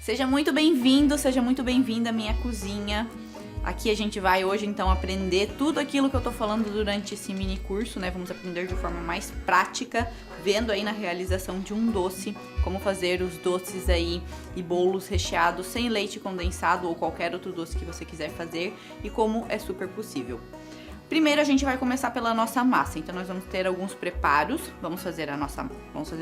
Seja muito bem-vindo, seja muito bem-vinda à minha cozinha. Aqui a gente vai hoje então aprender tudo aquilo que eu tô falando durante esse mini curso, né? Vamos aprender de forma mais prática, vendo aí na realização de um doce, como fazer os doces aí e bolos recheados sem leite condensado ou qualquer outro doce que você quiser fazer e como é super possível. Primeiro a gente vai começar pela nossa massa, então nós vamos ter alguns preparos, vamos fazer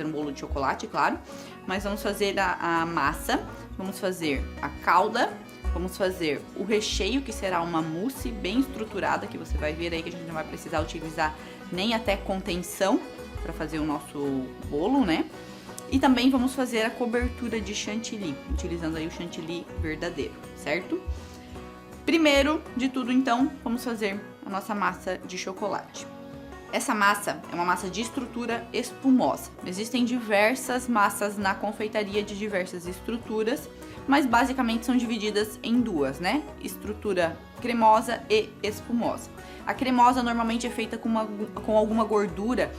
um bolo de chocolate, claro, mas vamos fazer a massa, vamos fazer a calda, vamos fazer o recheio, que será uma mousse bem estruturada, que você vai ver aí que a gente não vai precisar utilizar nem até contenção para fazer o nosso bolo, né? E também vamos fazer a cobertura de chantilly, utilizando aí o chantilly verdadeiro, certo? Primeiro de tudo, então, vamos fazer a nossa massa de chocolate. Essa massa é uma massa de estrutura espumosa. Existem diversas massas na confeitaria de diversas estruturas, mas basicamente são divididas em duas, né? Estrutura cremosa e espumosa. A cremosa normalmente é feita com alguma gordura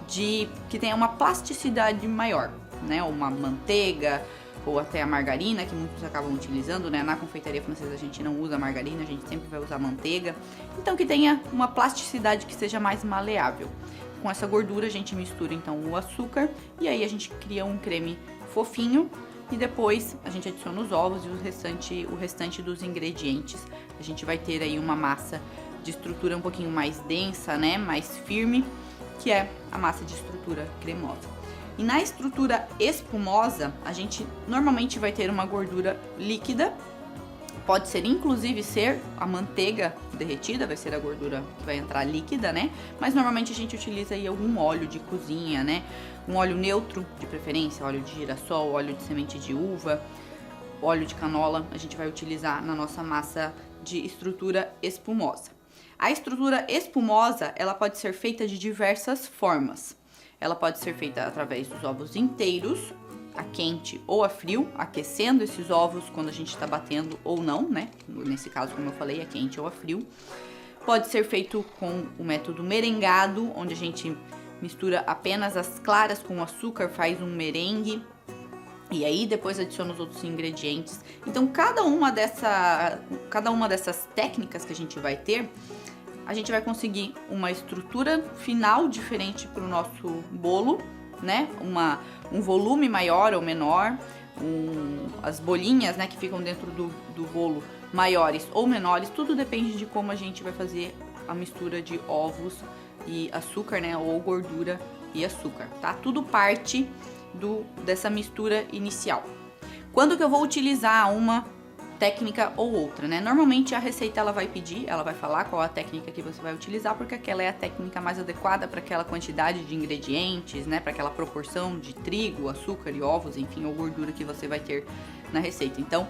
que tenha uma plasticidade maior, né? Uma manteiga ou até a margarina, que muitos acabam utilizando, né? Na confeitaria francesa a gente não usa margarina, a gente sempre vai usar manteiga. Então que tenha uma plasticidade que seja mais maleável. Com essa gordura a gente mistura então o açúcar e aí a gente cria um creme fofinho e depois a gente adiciona os ovos e o restante dos ingredientes. A gente vai ter aí uma massa de estrutura um pouquinho mais densa, né? Mais firme, que é a massa de estrutura cremosa. E na estrutura espumosa, a gente normalmente vai ter uma gordura líquida, pode ser inclusive ser a manteiga derretida, vai ser a gordura que vai entrar líquida, né? Mas normalmente a gente utiliza aí algum óleo de cozinha, né? Um óleo neutro, de preferência, óleo de girassol, óleo de semente de uva, óleo de canola, a gente vai utilizar na nossa massa de estrutura espumosa. A estrutura espumosa, ela pode ser feita de diversas formas. Ela pode ser feita através dos ovos inteiros, a quente ou a frio, aquecendo esses ovos quando a gente está batendo ou não, né? Nesse caso, como eu falei, a quente ou a frio. Pode ser feito com o método merengado, onde a gente mistura apenas as claras com açúcar, faz um merengue e aí depois adiciona os outros ingredientes. Então, cada uma dessas técnicas que a gente vai ter, a gente vai conseguir uma estrutura final diferente para o nosso bolo, né? Um volume maior ou menor, as bolinhas, né, que ficam dentro do bolo maiores ou menores, tudo depende de como a gente vai fazer a mistura de ovos e açúcar, né? Ou gordura e açúcar, tá? Tudo parte dessa mistura inicial. Quando que eu vou utilizar uma técnica ou outra, né? Normalmente a receita ela vai falar qual a técnica que você vai utilizar, porque aquela é a técnica mais adequada para aquela quantidade de ingredientes, né? Para aquela proporção de trigo, açúcar e ovos, enfim, ou gordura que você vai ter na receita. Então,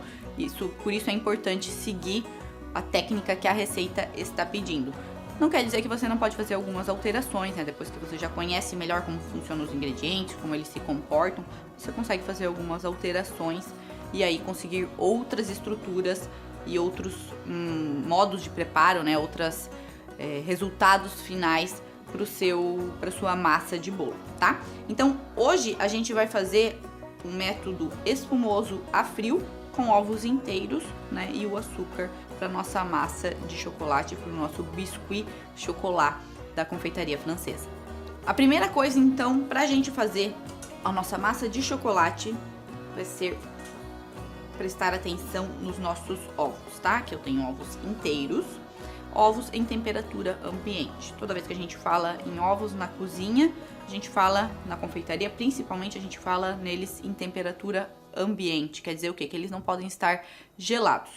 por isso é importante seguir a técnica que a receita está pedindo. Não quer dizer que você não pode fazer algumas alterações, né? Depois que você já conhece melhor como funcionam os ingredientes, como eles se comportam, você consegue fazer algumas alterações e aí conseguir outras estruturas e outros modos de preparo, né? Outros resultados finais para sua massa de bolo, tá? Então, hoje a gente vai fazer um método espumoso a frio com ovos inteiros, né? E o açúcar para nossa massa de chocolate, para o nosso biscuit chocolat da confeitaria francesa. A primeira coisa, então, para a gente fazer a nossa massa de chocolate vai ser prestar atenção nos nossos ovos, tá? Que eu tenho ovos inteiros, ovos em temperatura ambiente. Toda vez que a gente fala em ovos na cozinha, a gente fala na confeitaria, principalmente a gente fala neles em temperatura ambiente. Quer dizer o quê? Que eles não podem estar gelados.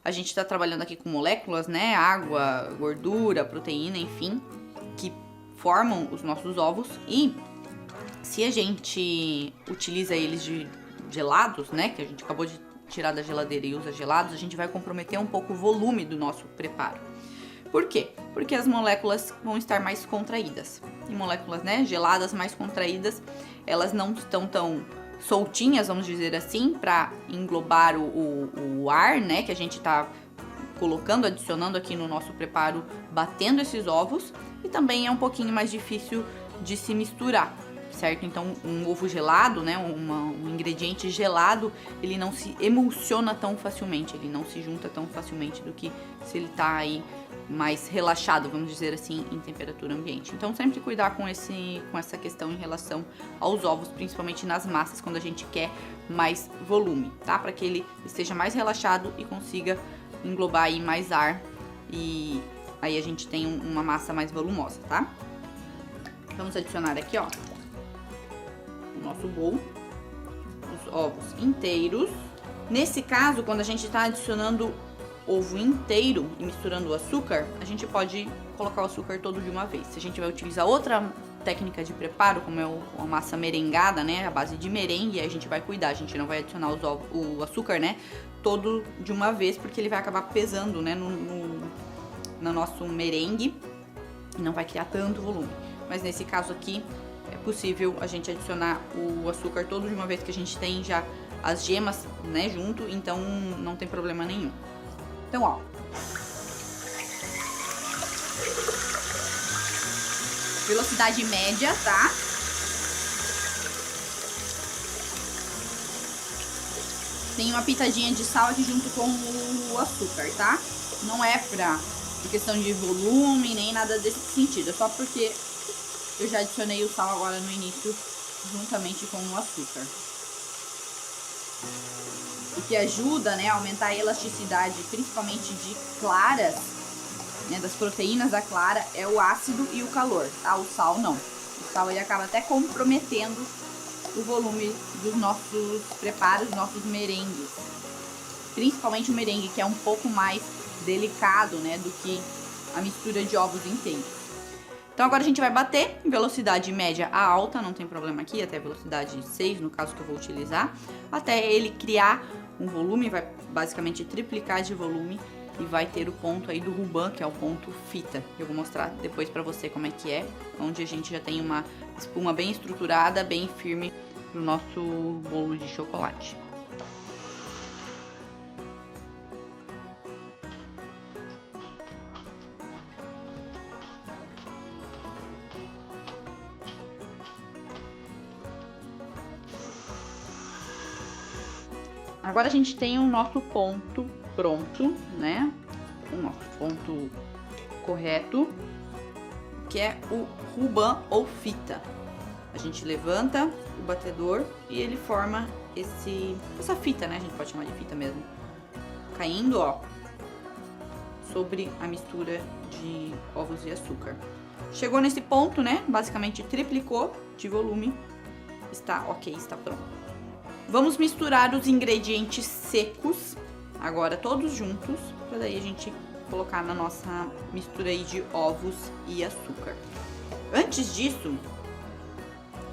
A gente está trabalhando aqui com moléculas, né? Água, gordura, proteína, enfim, que formam os nossos ovos e se a gente utiliza eles gelados, né, que a gente acabou de tirar da geladeira e usa gelados, a gente vai comprometer um pouco o volume do nosso preparo. Por quê? Porque as moléculas vão estar mais contraídas. E moléculas, né, geladas mais contraídas, elas não estão tão soltinhas, vamos dizer assim, para englobar o ar, né, que a gente está colocando, adicionando aqui no nosso preparo, batendo esses ovos, e também é um pouquinho mais difícil de se misturar. certo? Então, um ovo gelado, né, um ingrediente gelado, ele não se emulsiona tão facilmente, ele não se junta tão facilmente do que se ele tá aí mais relaxado, vamos dizer assim, em temperatura ambiente. Então, sempre cuidar com essa questão em relação aos ovos, principalmente nas massas, quando a gente quer mais volume, tá? Para que ele esteja mais relaxado e consiga englobar aí mais ar e aí a gente tem uma massa mais volumosa, tá? Vamos adicionar aqui, ó, o nosso bowl, os ovos inteiros. Nesse caso, quando a gente tá adicionando ovo inteiro e misturando o açúcar, a gente pode colocar o açúcar todo de uma vez. Se a gente vai utilizar outra técnica de preparo, como é a massa merengada, né, a base de merengue, aí a gente vai cuidar, a gente não vai adicionar o açúcar, né, todo de uma vez, porque ele vai acabar pesando, né, no nosso merengue e não vai criar tanto volume. Mas nesse caso aqui, é possível a gente adicionar o açúcar todo de uma vez, que a gente tem já as gemas, né, junto, então não tem problema nenhum. Então, ó, velocidade média, tá? Tem uma pitadinha de sal aqui junto com o açúcar, tá? Não é por questão de volume, nem nada desse sentido. É só porque eu já adicionei o sal agora no início, juntamente com o açúcar. O que ajuda, né, a aumentar a elasticidade, principalmente de claras, né, das proteínas da clara, é o ácido e o calor, tá? O sal não. O sal ele acaba até comprometendo o volume dos nossos preparos, nossos merengues. Principalmente o merengue, que é um pouco mais delicado, né, do que a mistura de ovos inteiros. Então agora a gente vai bater em velocidade média a alta, não tem problema aqui, até velocidade 6, no caso que eu vou utilizar, até ele criar um volume, vai basicamente triplicar de volume e vai ter o ponto aí do ruban, que é o ponto fita. Eu vou mostrar depois pra você como é que é, onde a gente já tem uma espuma bem estruturada, bem firme pro nosso bolo de chocolate. Agora a gente tem o nosso ponto pronto, né? O nosso ponto correto, que é o ruban ou fita. A gente levanta o batedor e ele forma essa fita, né? A gente pode chamar de fita mesmo. Caindo, ó, sobre a mistura de ovos e açúcar. Chegou nesse ponto, né? Basicamente triplicou de volume. Está ok, está pronto. Vamos misturar os ingredientes secos, agora todos juntos, para daí a gente colocar na nossa mistura aí de ovos e açúcar. Antes disso,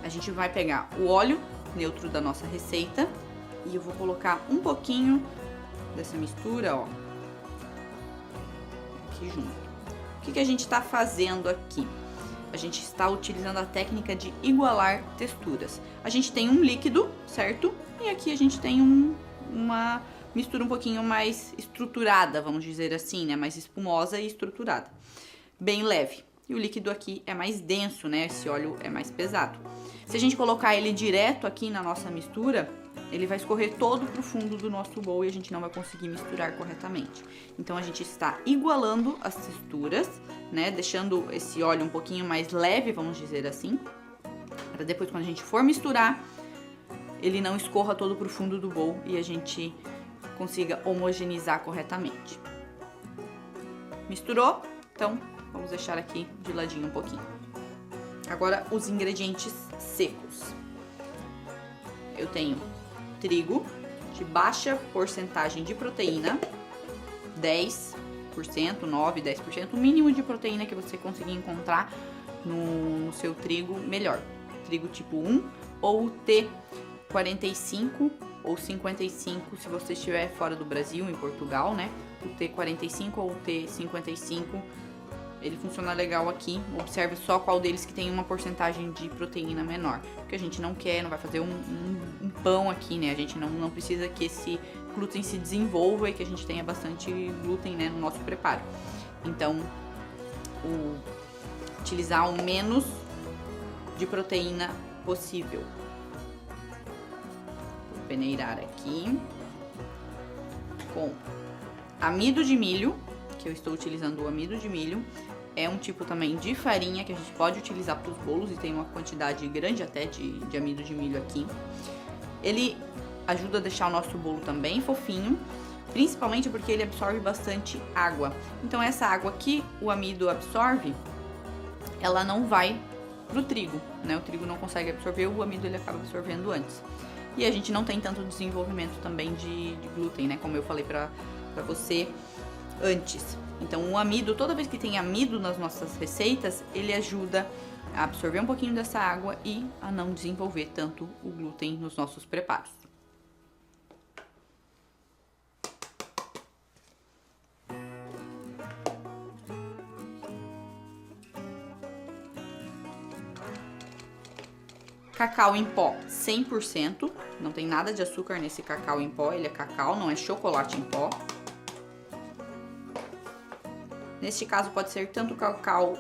a gente vai pegar o óleo neutro da nossa receita e eu vou colocar um pouquinho dessa mistura, ó, aqui junto. O que a gente está fazendo aqui? A gente está utilizando a técnica de igualar texturas. A gente tem um líquido, certo? E aqui a gente tem uma mistura um pouquinho mais estruturada, vamos dizer assim, né? Mais espumosa e estruturada. Bem leve. E o líquido aqui é mais denso, né? Esse óleo é mais pesado. Se a gente colocar ele direto aqui na nossa mistura, ele vai escorrer todo pro fundo do nosso bowl e a gente não vai conseguir misturar corretamente. Então a gente está igualando as texturas, né? Deixando esse óleo um pouquinho mais leve, vamos dizer assim, para depois quando a gente for misturar, ele não escorra todo pro fundo do bowl e a gente consiga homogeneizar corretamente. Misturou? Então vamos deixar aqui de ladinho um pouquinho. Agora os ingredientes secos. Eu tenho trigo de baixa porcentagem de proteína, 10%, 9%, 10%, o mínimo de proteína que você conseguir encontrar no seu trigo, melhor. Trigo tipo 1 ou T45 ou 55, se você estiver fora do Brasil, em Portugal, né? O T45 ou o T55, ele funciona legal aqui. Observe só qual deles que tem uma porcentagem de proteína menor, porque a gente não quer, não vai fazer um pão aqui, né? A gente não precisa que esse glúten se desenvolva e que a gente tenha bastante glúten, né, no nosso preparo. Então, utilizar o menos de proteína possível. Vou peneirar aqui com amido de milho, que eu estou utilizando o amido de milho. É um tipo também de farinha que a gente pode utilizar para os bolos e tem uma quantidade grande até de amido de milho aqui. Ele ajuda a deixar o nosso bolo também fofinho, principalmente porque ele absorve bastante água. Então essa água que o amido absorve, ela não vai pro trigo, né? O trigo não consegue absorver, o amido ele acaba absorvendo antes. E a gente não tem tanto desenvolvimento também de glúten, né? Como eu falei pra você antes. Então o amido, toda vez que tem amido nas nossas receitas, ele ajuda a absorver um pouquinho dessa água e a não desenvolver tanto o glúten nos nossos preparos. Cacau em pó 100%, não tem nada de açúcar nesse cacau em pó, ele é cacau, não é chocolate em pó. Neste caso pode ser tanto o cacau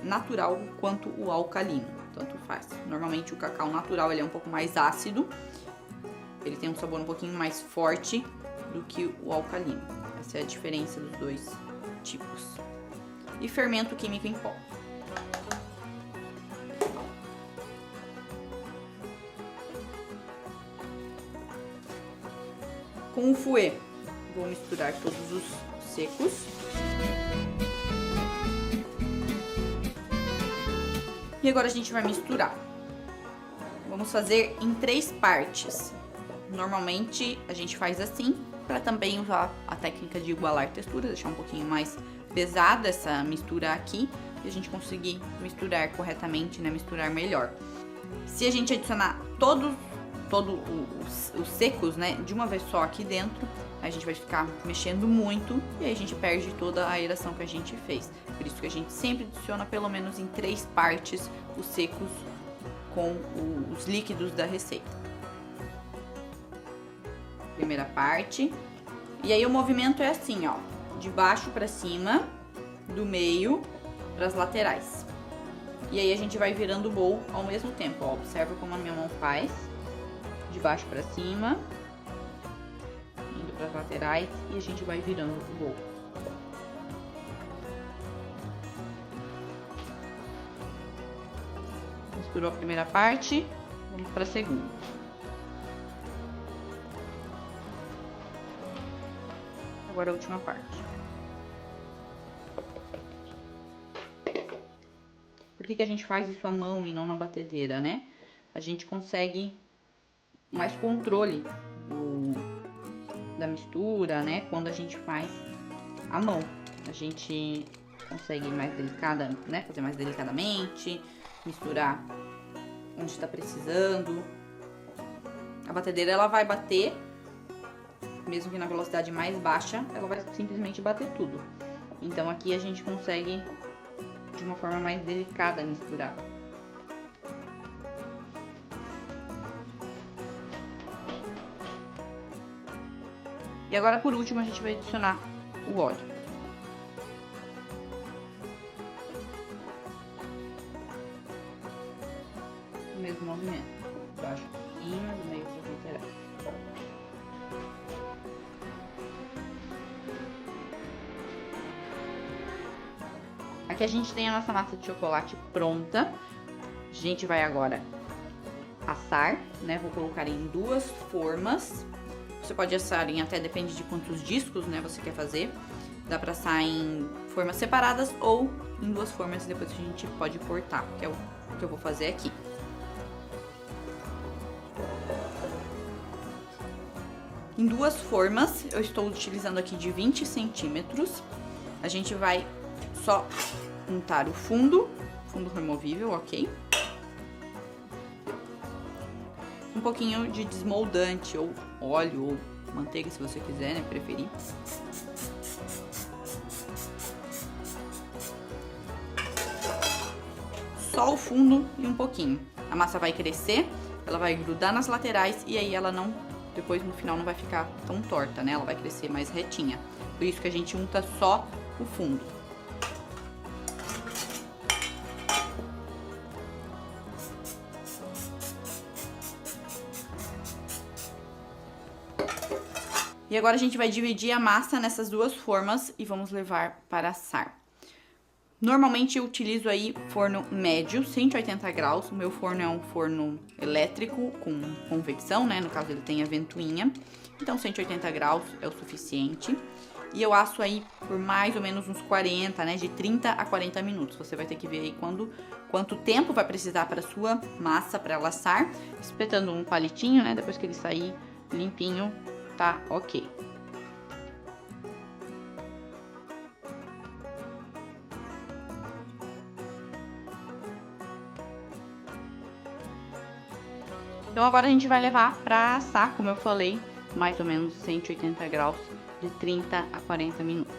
natural quanto o alcalino, tanto faz. Normalmente o cacau natural ele é um pouco mais ácido, ele tem um sabor um pouquinho mais forte do que o alcalino. Essa é a diferença dos dois tipos. E fermento químico em pó. Com o fouet, vou misturar todos os secos. E agora a gente vai misturar. Vamos fazer em 3 partes. Normalmente a gente faz assim, para também usar a técnica de igualar textura, deixar um pouquinho mais pesada essa mistura aqui, e a gente conseguir misturar corretamente, né, misturar melhor. Se a gente adicionar todos os secos, né, de uma vez só aqui dentro, a gente vai ficar mexendo muito e aí a gente perde toda a aeração que a gente fez. Por isso que a gente sempre adiciona pelo menos em 3 partes os secos com os líquidos da receita. Primeira parte. E aí o movimento é assim, ó, de baixo para cima, do meio para as laterais. E aí a gente vai virando o bowl ao mesmo tempo, ó. Observa como a minha mão faz. De baixo para cima, indo para as laterais e a gente vai virando o bowl. Misturou a primeira parte, vamos para a segunda. Agora a última parte. Por que a gente faz isso à mão e não na batedeira, né? A gente consegue mais controle da mistura, né? Quando a gente faz à mão, a gente consegue mais delicada, né? Fazer mais delicadamente, misturar onde está precisando. A batedeira ela vai bater, mesmo que na velocidade mais baixa, ela vai simplesmente bater tudo. Então aqui a gente consegue de uma forma mais delicada misturar. E agora, por último, a gente vai adicionar o óleo. O mesmo movimento. Baixo por cima, do meio para as laterais. Aqui a gente tem a nossa massa de chocolate pronta. A gente vai agora assar, né? Vou colocar em 2 formas. Você pode assar em até, depende de quantos discos, né, você quer fazer. Dá pra assar em formas separadas ou em 2 formas, depois a gente pode cortar, que é o que eu vou fazer aqui. Em 2 formas, eu estou utilizando aqui de 20 centímetros. A gente vai só untar o fundo removível, ok? Um pouquinho de desmoldante, ou óleo, ou manteiga, se você quiser, né, preferir. Só o fundo e um pouquinho. A massa vai crescer, ela vai grudar nas laterais e aí ela não, depois no final não vai ficar tão torta, né? Ela vai crescer mais retinha. Por isso que a gente unta só o fundo. E agora a gente vai dividir a massa nessas duas formas e vamos levar para assar. Normalmente eu utilizo aí forno médio, 180 graus. O meu forno é um forno elétrico com convecção, né? No caso ele tem a ventoinha. Então 180 graus é o suficiente. E eu asso aí por mais ou menos uns 40, né? De 30 a 40 minutos. Você vai ter que ver aí quanto tempo vai precisar para sua massa, para ela assar. Espetando um palitinho, né? Depois que ele sair limpinho, tá ok. Então agora a gente vai levar para assar, como eu falei, mais ou menos 180 graus, de 30 a 40 minutos.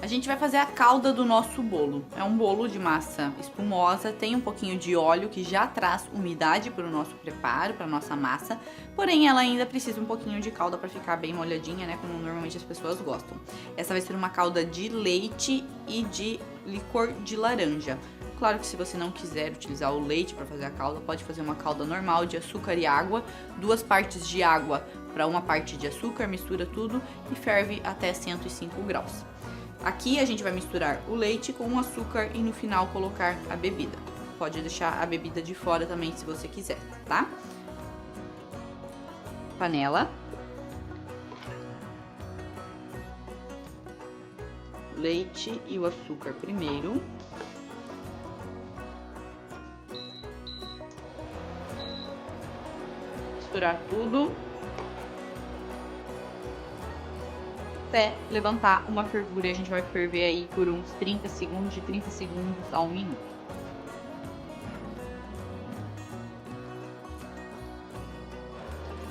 A gente vai fazer a calda do nosso bolo. É um bolo de massa espumosa, tem um pouquinho de óleo que já traz umidade para o nosso preparo, para nossa massa. Porém, ela ainda precisa um pouquinho de calda para ficar bem molhadinha, né? Como normalmente as pessoas gostam. Essa vai ser uma calda de leite e de licor de laranja. Claro que se você não quiser utilizar o leite para fazer a calda, pode fazer uma calda normal de açúcar e água, 2 partes de água para 1 parte de açúcar, mistura tudo e ferve até 105 graus. Aqui a gente vai misturar o leite com o açúcar e no final colocar a bebida. Pode deixar a bebida de fora também se você quiser, tá? Panela. Leite e o açúcar primeiro. Misturar tudo até levantar uma fervura. E a gente vai ferver aí por uns 30 segundos, de 30 segundos a 1 minuto.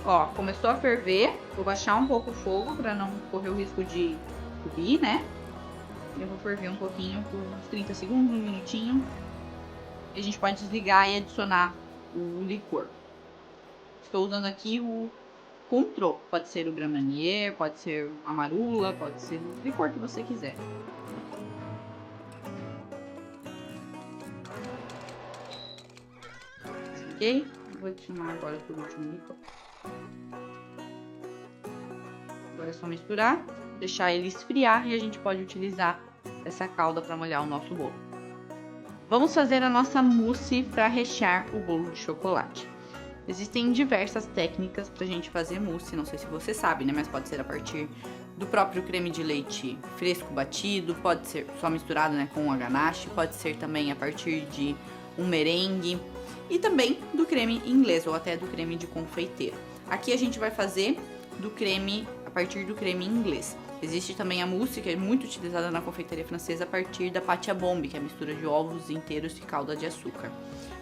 Ó, começou a ferver, vou baixar um pouco o fogo para não correr o risco de subir, né? Eu vou ferver um pouquinho por uns 30 segundos, 1 minutinho. E a gente pode desligar e adicionar o licor. Estou usando aqui o Cointreau, pode ser o Grand Marnier, pode ser a marula, pode ser o licor que você quiser. Ok? Vou adicionar agora por último licor. Agora é só misturar, deixar ele esfriar e a gente pode utilizar essa calda para molhar o nosso bolo. Vamos fazer a nossa mousse para rechear o bolo de chocolate. Existem diversas técnicas pra gente fazer mousse, não sei se você sabe, né? Mas pode ser a partir do próprio creme de leite fresco batido, pode ser só misturado, né, com a ganache, pode ser também a partir de um merengue e também do creme inglês ou até do creme de confeiteiro. Aqui a gente vai fazer do creme, a partir do creme inglês. Existe também a mousse, que é muito utilizada na confeitaria francesa, a partir da pâte à bombe, que é a mistura de ovos inteiros e calda de açúcar.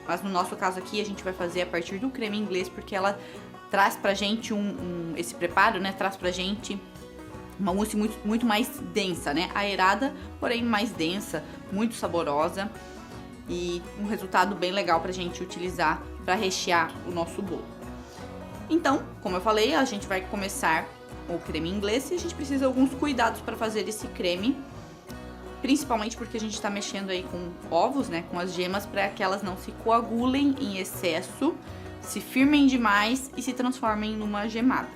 Mas no nosso caso aqui, a gente vai fazer a partir do creme inglês, porque ela traz pra gente esse preparo, né? Traz pra gente uma mousse muito mais densa, né? Aerada, porém mais densa, muito saborosa. E um resultado bem legal pra gente utilizar pra rechear o nosso bolo. Então, como eu falei, a gente vai começar o creme inglês e a gente precisa de alguns cuidados para fazer esse creme. Principalmente porque a gente tá mexendo aí com ovos, né, com as gemas, para que elas não se coagulem em excesso, se firmem demais e se transformem numa gemada.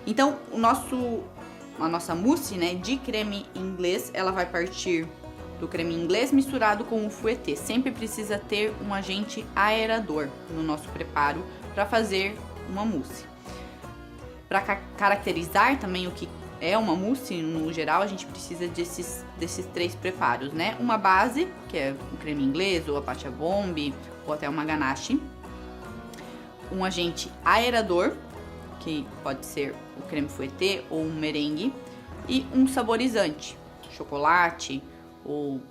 Então, a nossa mousse, né, de creme inglês, ela vai partir do creme inglês misturado com o foueté. Sempre precisa ter um agente aerador no nosso preparo para fazer uma mousse. Para caracterizar também o que é uma mousse, no geral, a gente precisa desses 3 preparos, né? Uma base, que é o creme inglês, ou a pâte à bombe, ou até uma ganache. Um agente aerador, que pode ser o creme foueté ou um merengue. E um saborizante, chocolate ou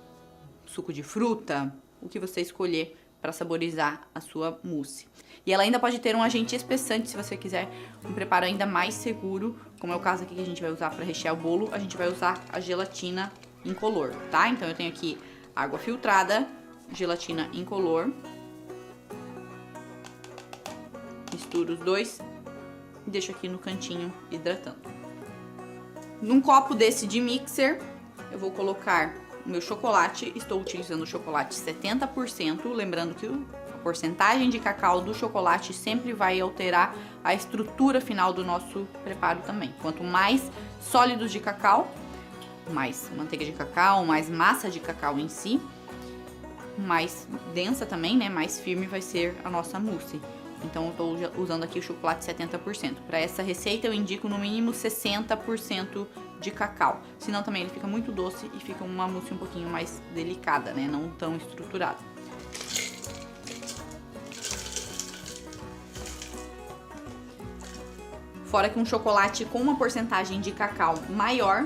suco de fruta, o que você escolher para saborizar a sua mousse. E ela ainda pode ter um agente espessante se você quiser um preparo ainda mais seguro, como é o caso aqui que a gente vai usar para rechear o bolo, a gente vai usar a gelatina incolor, tá? Então eu tenho aqui água filtrada, gelatina incolor. Misturo os dois e deixo aqui no cantinho hidratando. Num copo desse de mixer, eu vou colocar o meu chocolate. Estou utilizando o chocolate 70%, lembrando que a porcentagem de cacau do chocolate sempre vai alterar a estrutura final do nosso preparo também. Quanto mais sólidos de cacau, mais manteiga de cacau, mais massa de cacau em si, mais densa também, né? Mais firme vai ser a nossa mousse. Então eu tô usando aqui o chocolate 70%. Para essa receita eu indico no mínimo 60% de cacau. Senão também ele fica muito doce e fica uma mousse um pouquinho mais delicada, né? Não tão estruturada. Fora que um chocolate com uma porcentagem de cacau maior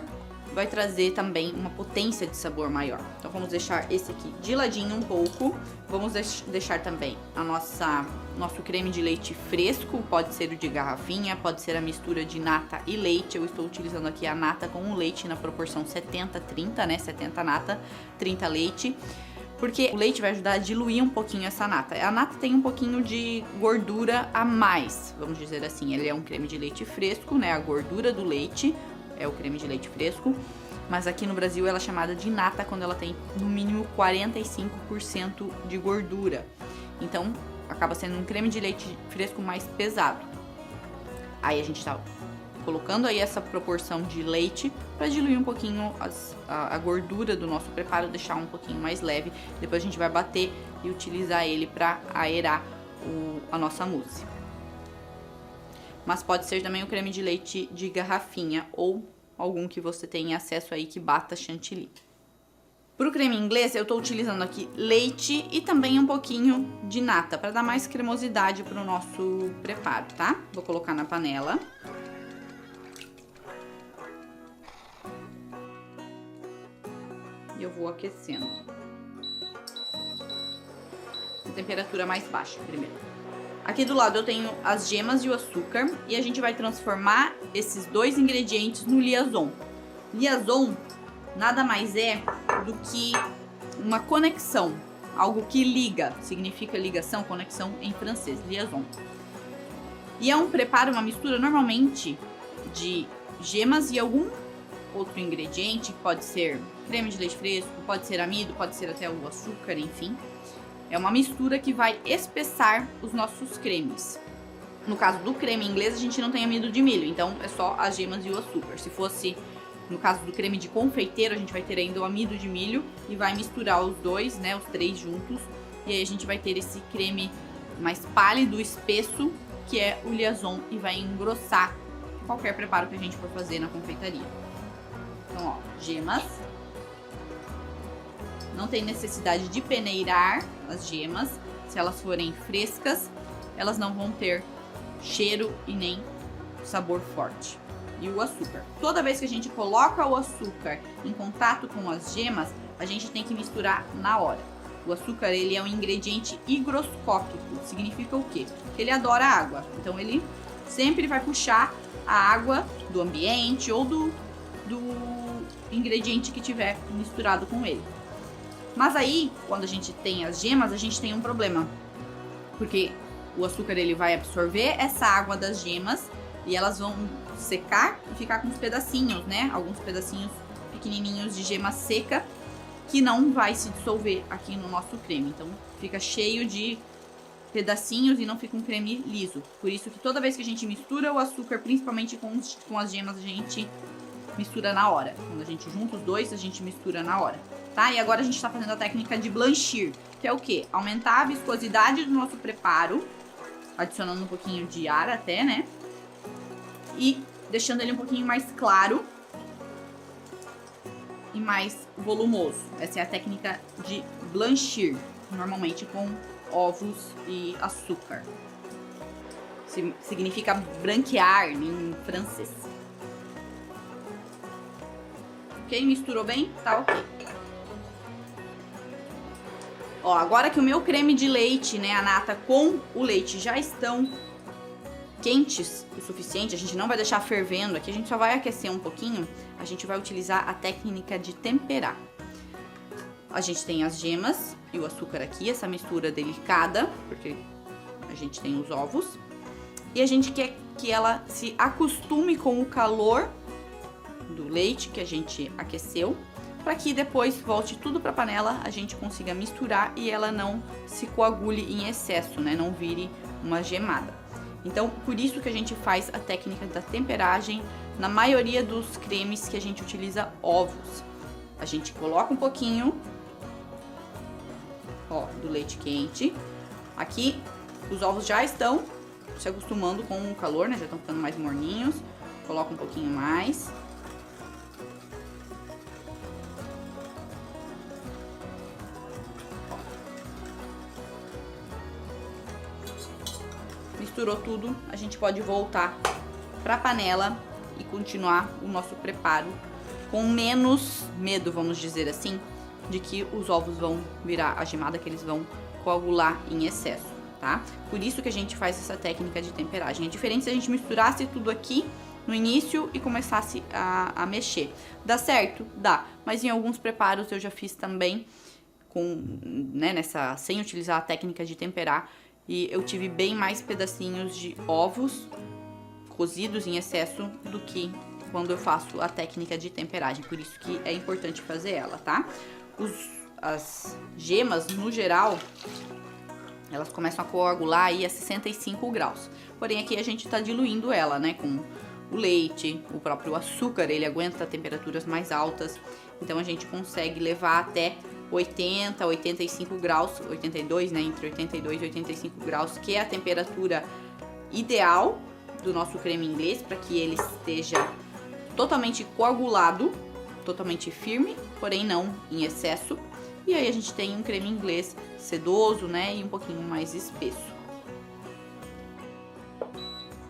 vai trazer também uma potência de sabor maior. Então vamos deixar esse aqui de ladinho um pouco. Vamos deixar também nosso creme de leite fresco, pode ser o de garrafinha, pode ser a mistura de nata e leite. Eu estou utilizando aqui a nata com o leite na proporção 70-30, né? 70 nata, 30 leite. Porque o leite vai ajudar a diluir um pouquinho essa nata. A nata tem um pouquinho de gordura a mais, vamos dizer assim. Ele é um creme de leite fresco, né? A gordura do leite é o creme de leite fresco, mas aqui no Brasil ela é chamada de nata quando ela tem no mínimo 45% de gordura. Então acaba sendo um creme de leite fresco mais pesado. Aí a gente tá colocando aí essa proporção de leite para diluir um pouquinho a gordura do nosso preparo, deixar um pouquinho mais leve. Depois a gente vai bater e utilizar ele para aerar a nossa mousse. Mas pode ser também o creme de leite de garrafinha ou algum que você tenha acesso aí que bata chantilly. Para o creme inglês eu estou utilizando aqui leite e também um pouquinho de nata para dar mais cremosidade para o nosso preparo, tá? Vou colocar na panela. E eu vou aquecendo. A temperatura mais baixa primeiro. Aqui do lado eu tenho as gemas e o açúcar e a gente vai transformar esses dois ingredientes no liaison. Liaison nada mais é do que uma conexão, algo que liga, significa ligação, conexão em francês, liaison. E é um preparo, uma mistura normalmente de gemas e algum outro ingrediente, pode ser creme de leite fresco, pode ser amido, pode ser até o açúcar, enfim. É uma mistura que vai espessar os nossos cremes. No caso do creme inglês, a gente não tem amido de milho, então é só as gemas e o açúcar. Se fosse no caso do creme de confeiteiro, a gente vai ter ainda o amido de milho e vai misturar os dois, né, os três juntos. E aí a gente vai ter esse creme mais pálido, espesso, que é o liaison, e vai engrossar qualquer preparo que a gente for fazer na confeitaria. Então, ó, gemas. Não tem necessidade de peneirar as gemas. Se elas forem frescas, elas não vão ter cheiro e nem sabor forte. E o açúcar. Toda vez que a gente coloca o açúcar em contato com as gemas, a gente tem que misturar na hora. O açúcar, ele é um ingrediente higroscópico. Significa o quê? Que ele adora água. Então ele sempre vai puxar a água do ambiente ou do ingrediente que tiver misturado com ele. Mas aí, quando a gente tem as gemas, a gente tem um problema. Porque o açúcar, ele vai absorver essa água das gemas e elas vão secar e ficar com uns pedacinhos, né? Alguns pedacinhos pequenininhos de gema seca que não vai se dissolver aqui no nosso creme. Então, fica cheio de pedacinhos e não fica um creme liso. Por isso que toda vez que a gente mistura o açúcar, principalmente com as gemas, a gente mistura na hora. Quando a gente junta os dois, a gente mistura na hora. Tá? E agora a gente tá fazendo a técnica de blanchir, que é o quê? Aumentar a viscosidade do nosso preparo, adicionando um pouquinho de ar até, né? E deixando ele um pouquinho mais claro e mais volumoso. Essa é a técnica de blanchir, normalmente com ovos e açúcar. Significa branquear em francês. Ok? Misturou bem? Tá ok. Ó, agora que o meu creme de leite, né, a nata com o leite já estão quentes o suficiente, a gente não vai deixar fervendo aqui, a gente só vai aquecer um pouquinho, a gente vai utilizar a técnica de temperar. A gente tem as gemas e o açúcar aqui, essa mistura delicada, porque a gente tem os ovos. E a gente quer que ela se acostume com o calor do leite que a gente aqueceu para que depois volte tudo para a panela, a gente consiga misturar e ela não se coagule em excesso, né? Não vire uma gemada. Então, por isso que a gente faz a técnica da temperagem na maioria dos cremes que a gente utiliza ovos. A gente coloca um pouquinho, ó, do leite quente. Aqui, os ovos já estão se acostumando com o calor, né? Já estão ficando mais morninhos. Coloca um pouquinho mais. Misturou tudo, a gente pode voltar para a panela e continuar o nosso preparo com menos medo, vamos dizer assim, de que os ovos vão virar a gemada, que eles vão coagular em excesso, tá? Por isso que a gente faz essa técnica de temperagem. É diferente se a gente misturasse tudo aqui no início e começasse a mexer. Dá certo? Dá. Mas em alguns preparos eu já fiz também sem utilizar a técnica de temperar. E eu tive bem mais pedacinhos de ovos cozidos em excesso do que quando eu faço a técnica de temperagem. Por isso que é importante fazer ela, tá? As gemas, no geral, elas começam a coagular aí a 65 graus. Porém, aqui a gente tá diluindo ela, né? Com o leite, o próprio açúcar, ele aguenta temperaturas mais altas. Então, a gente consegue levar até 80, 85 graus, 82, né? Entre 82 e 85 graus, que é a temperatura ideal do nosso creme inglês, para que ele esteja totalmente coagulado, totalmente firme, porém não em excesso. E aí a gente tem um creme inglês sedoso, né? E um pouquinho mais espesso.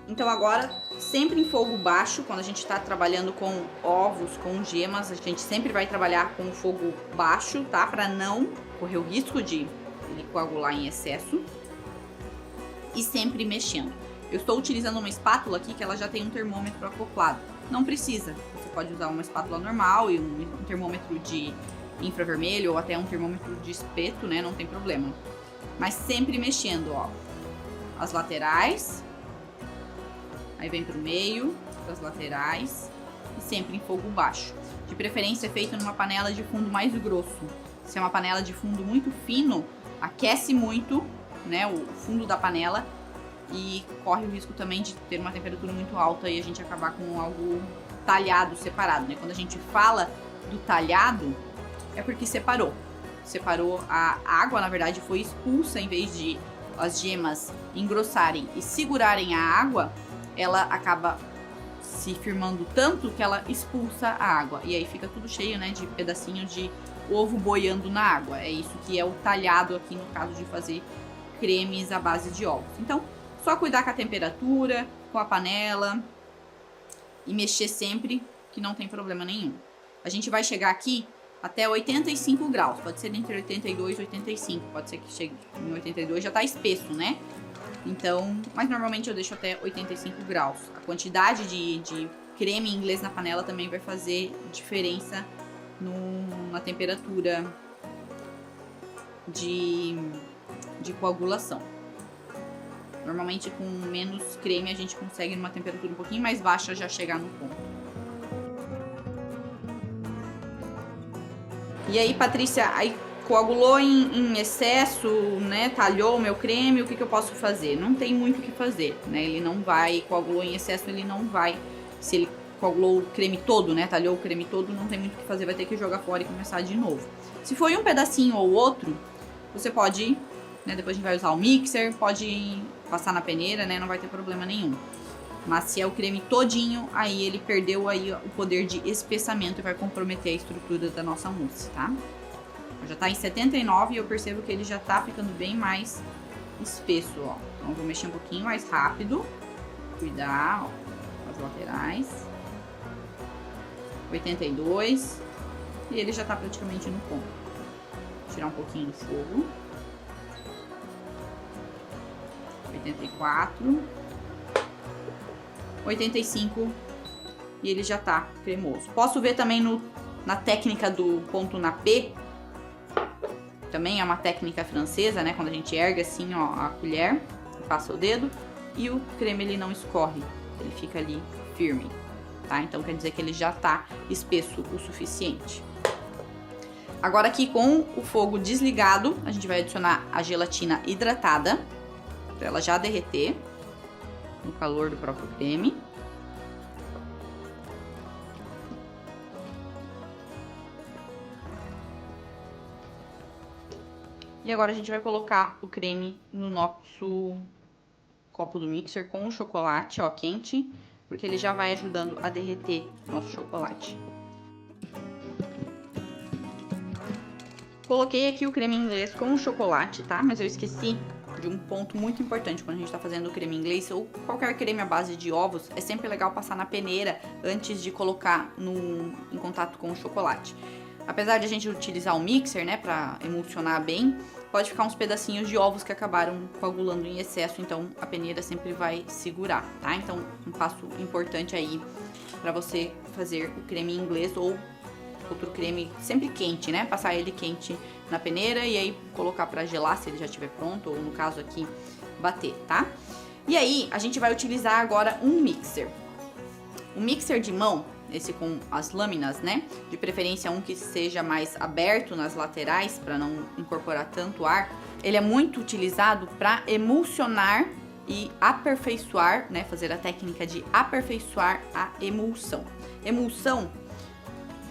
Então agora, sempre em fogo baixo, quando a gente está trabalhando com ovos, com gemas, a gente sempre vai trabalhar com fogo baixo, tá? Para não correr o risco de ele coagular em excesso. E sempre mexendo. Eu estou utilizando uma espátula aqui que ela já tem um termômetro acoplado. Não precisa, você pode usar uma espátula normal e um termômetro de infravermelho ou até um termômetro de espeto, né? Não tem problema. Mas sempre mexendo, ó. As laterais... Aí vem pro meio, das laterais e sempre em fogo baixo. De preferência feito numa panela de fundo mais grosso. Se é uma panela de fundo muito fino, aquece muito, né, o fundo da panela e corre o risco também de ter uma temperatura muito alta e a gente acabar com algo talhado, separado, né? Quando a gente fala do talhado, é porque separou. Separou a água, na verdade, foi expulsa em vez de as gemas engrossarem e segurarem a água. Ela acaba se firmando tanto que ela expulsa a água. E aí fica tudo cheio, né, de pedacinho de ovo boiando na água. É isso que é o talhado aqui no caso de fazer cremes à base de ovos. Então, só cuidar com a temperatura, com a panela e mexer sempre que não tem problema nenhum. A gente vai chegar aqui até 85 graus. Pode ser entre 82 e 85. Pode ser que chegue em 82, já tá espesso, né? Então, mas normalmente eu deixo até 85 graus. A quantidade de creme inglês na panela também vai fazer diferença na temperatura de coagulação. Normalmente com menos creme a gente consegue numa temperatura um pouquinho mais baixa já chegar no ponto. E aí, Patrícia, aí coagulou em excesso, né? Talhou o meu creme, o que eu posso fazer? Não tem muito o que fazer, né? Ele não vai, coagulou em excesso, ele não vai. Se ele coagulou o creme todo, né? Talhou o creme todo, não tem muito o que fazer, vai ter que jogar fora e começar de novo. Se foi um pedacinho ou outro, você pode, né? Depois a gente vai usar o mixer, pode passar na peneira, né? Não vai ter problema nenhum. Mas se é o creme todinho, aí ele perdeu aí o poder de espessamento e vai comprometer a estrutura da nossa mousse, tá? Já tá em 79 e eu percebo que ele já tá ficando bem mais espesso, ó. Então eu vou mexer um pouquinho mais rápido. Cuidar, ó, as laterais. 82. E ele já tá praticamente no ponto. Tirar um pouquinho do fogo. 84. 85. E ele já tá cremoso. Posso ver também na técnica do ponto na P. Também é uma técnica francesa, né? Quando a gente ergue assim, ó, a colher, passa o dedo e o creme ele não escorre, ele fica ali firme, tá? Então quer dizer que ele já tá espesso o suficiente. Agora aqui com o fogo desligado, a gente vai adicionar a gelatina hidratada, para ela já derreter no calor do próprio creme. E agora a gente vai colocar o creme no nosso copo do mixer com o chocolate, ó, quente, porque ele já vai ajudando a derreter o nosso chocolate. Coloquei aqui o creme inglês com o chocolate, tá? Mas eu esqueci de um ponto muito importante quando a gente tá fazendo o creme inglês ou qualquer creme à base de ovos. É sempre legal passar na peneira antes de colocar em contato com o chocolate. Apesar de a gente utilizar o mixer, né, pra emulsionar bem, pode ficar uns pedacinhos de ovos que acabaram coagulando em excesso, então a peneira sempre vai segurar, tá? Então, um passo importante aí pra você fazer o creme inglês ou outro creme sempre quente, né? Passar ele quente na peneira e aí colocar pra gelar se ele já estiver pronto, ou no caso aqui, bater, tá? E aí, a gente vai utilizar agora um mixer. O mixer de mão, esse com as lâminas, né? De preferência um que seja mais aberto nas laterais para não incorporar tanto ar. Ele é muito utilizado para emulsionar e aperfeiçoar, né? Fazer a técnica de aperfeiçoar a emulsão. Emulsão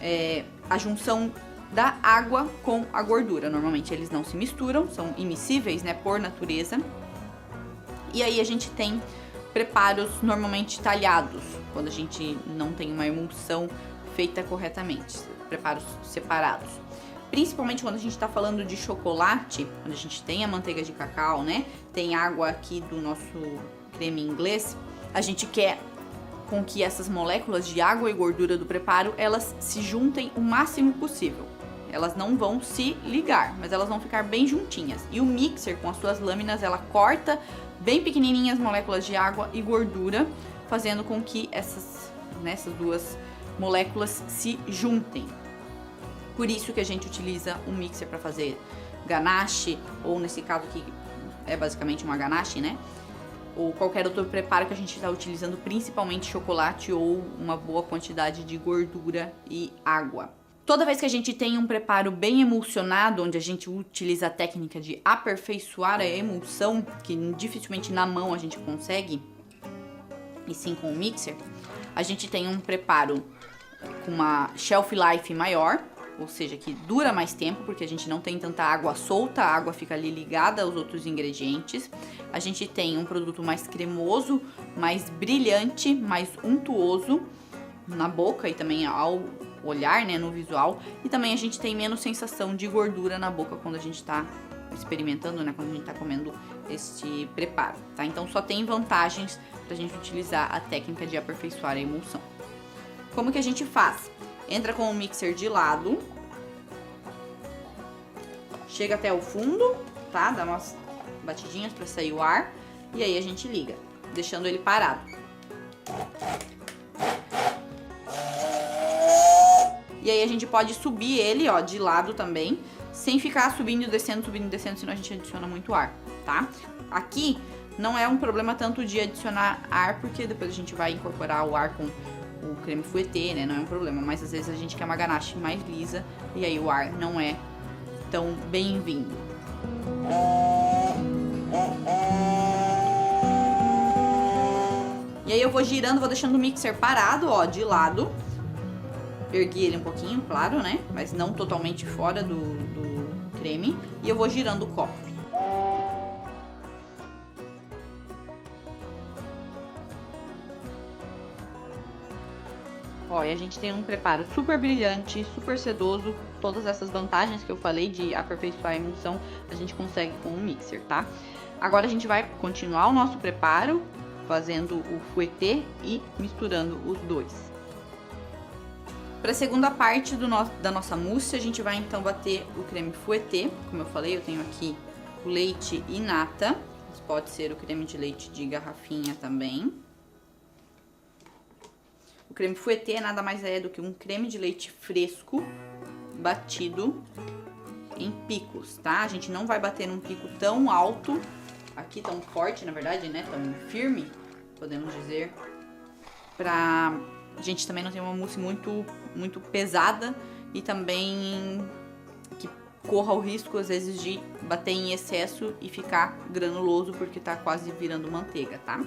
é a junção da água com a gordura. Normalmente eles não se misturam, são immiscíveis, né? Por natureza. E aí a gente tem preparos normalmente talhados, quando a gente não tem uma emulsão feita corretamente, preparos separados. Principalmente quando a gente está falando de chocolate, quando a gente tem a manteiga de cacau, né? Tem água aqui do nosso creme inglês, a gente quer com que essas moléculas de água e gordura do preparo, elas se juntem o máximo possível. Elas não vão se ligar, mas elas vão ficar bem juntinhas. E o mixer, com as suas lâminas, ela corta bem pequenininhas moléculas de água e gordura, fazendo com que essas duas moléculas se juntem. Por isso que a gente utiliza um mixer para fazer ganache, ou nesse caso aqui é basicamente uma ganache, né? Ou qualquer outro preparo que a gente está utilizando, principalmente chocolate ou uma boa quantidade de gordura e água. Toda vez que a gente tem um preparo bem emulsionado, onde a gente utiliza a técnica de aperfeiçoar a emulsão, que dificilmente na mão a gente consegue, e sim com o mixer, a gente tem um preparo com uma shelf life maior, ou seja, que dura mais tempo, porque a gente não tem tanta água solta, a água fica ali ligada aos outros ingredientes. A gente tem um produto mais cremoso, mais brilhante, mais untuoso na boca e também ao olhar, né, no visual. E também a gente tem menos sensação de gordura na boca quando a gente tá experimentando, né, quando a gente tá comendo este preparo, tá? Então só tem vantagens pra gente utilizar a técnica de aperfeiçoar a emulsão. Como que a gente faz? Entra com o mixer de lado, chega até o fundo, tá? Dá umas batidinhas pra sair o ar e aí a gente liga, deixando ele parado. E aí a gente pode subir ele, ó, de lado também, sem ficar subindo e descendo, senão a gente adiciona muito ar, tá? Aqui não é um problema tanto de adicionar ar, porque depois a gente vai incorporar o ar com o creme fouettê, né? Não é um problema, mas às vezes a gente quer uma ganache mais lisa e aí o ar não é tão bem-vindo. E aí eu vou girando, vou deixando o mixer parado, ó, de lado. Ergui ele um pouquinho, claro, né? Mas não totalmente fora do creme. E eu vou girando o copo. Ó, e a gente tem um preparo super brilhante, super sedoso. Todas essas vantagens que eu falei de aperfeiçoar a emulsão, a gente consegue com o mixer, tá? Agora a gente vai continuar o nosso preparo, fazendo o fouettê e misturando os dois. Para a segunda parte da nossa mousse, a gente vai então bater o creme fouettê. Como eu falei, eu tenho aqui o leite e nata. Pode ser o creme de leite de garrafinha também. O creme fouettê nada mais é do que um creme de leite fresco batido em picos, tá? A gente não vai bater num pico tão alto, aqui tão forte, na verdade, né? Tão firme, podemos dizer, pra gente também não ter uma mousse muito pesada e também corra o risco, às vezes, de bater em excesso e ficar granuloso, porque tá quase virando manteiga, tá?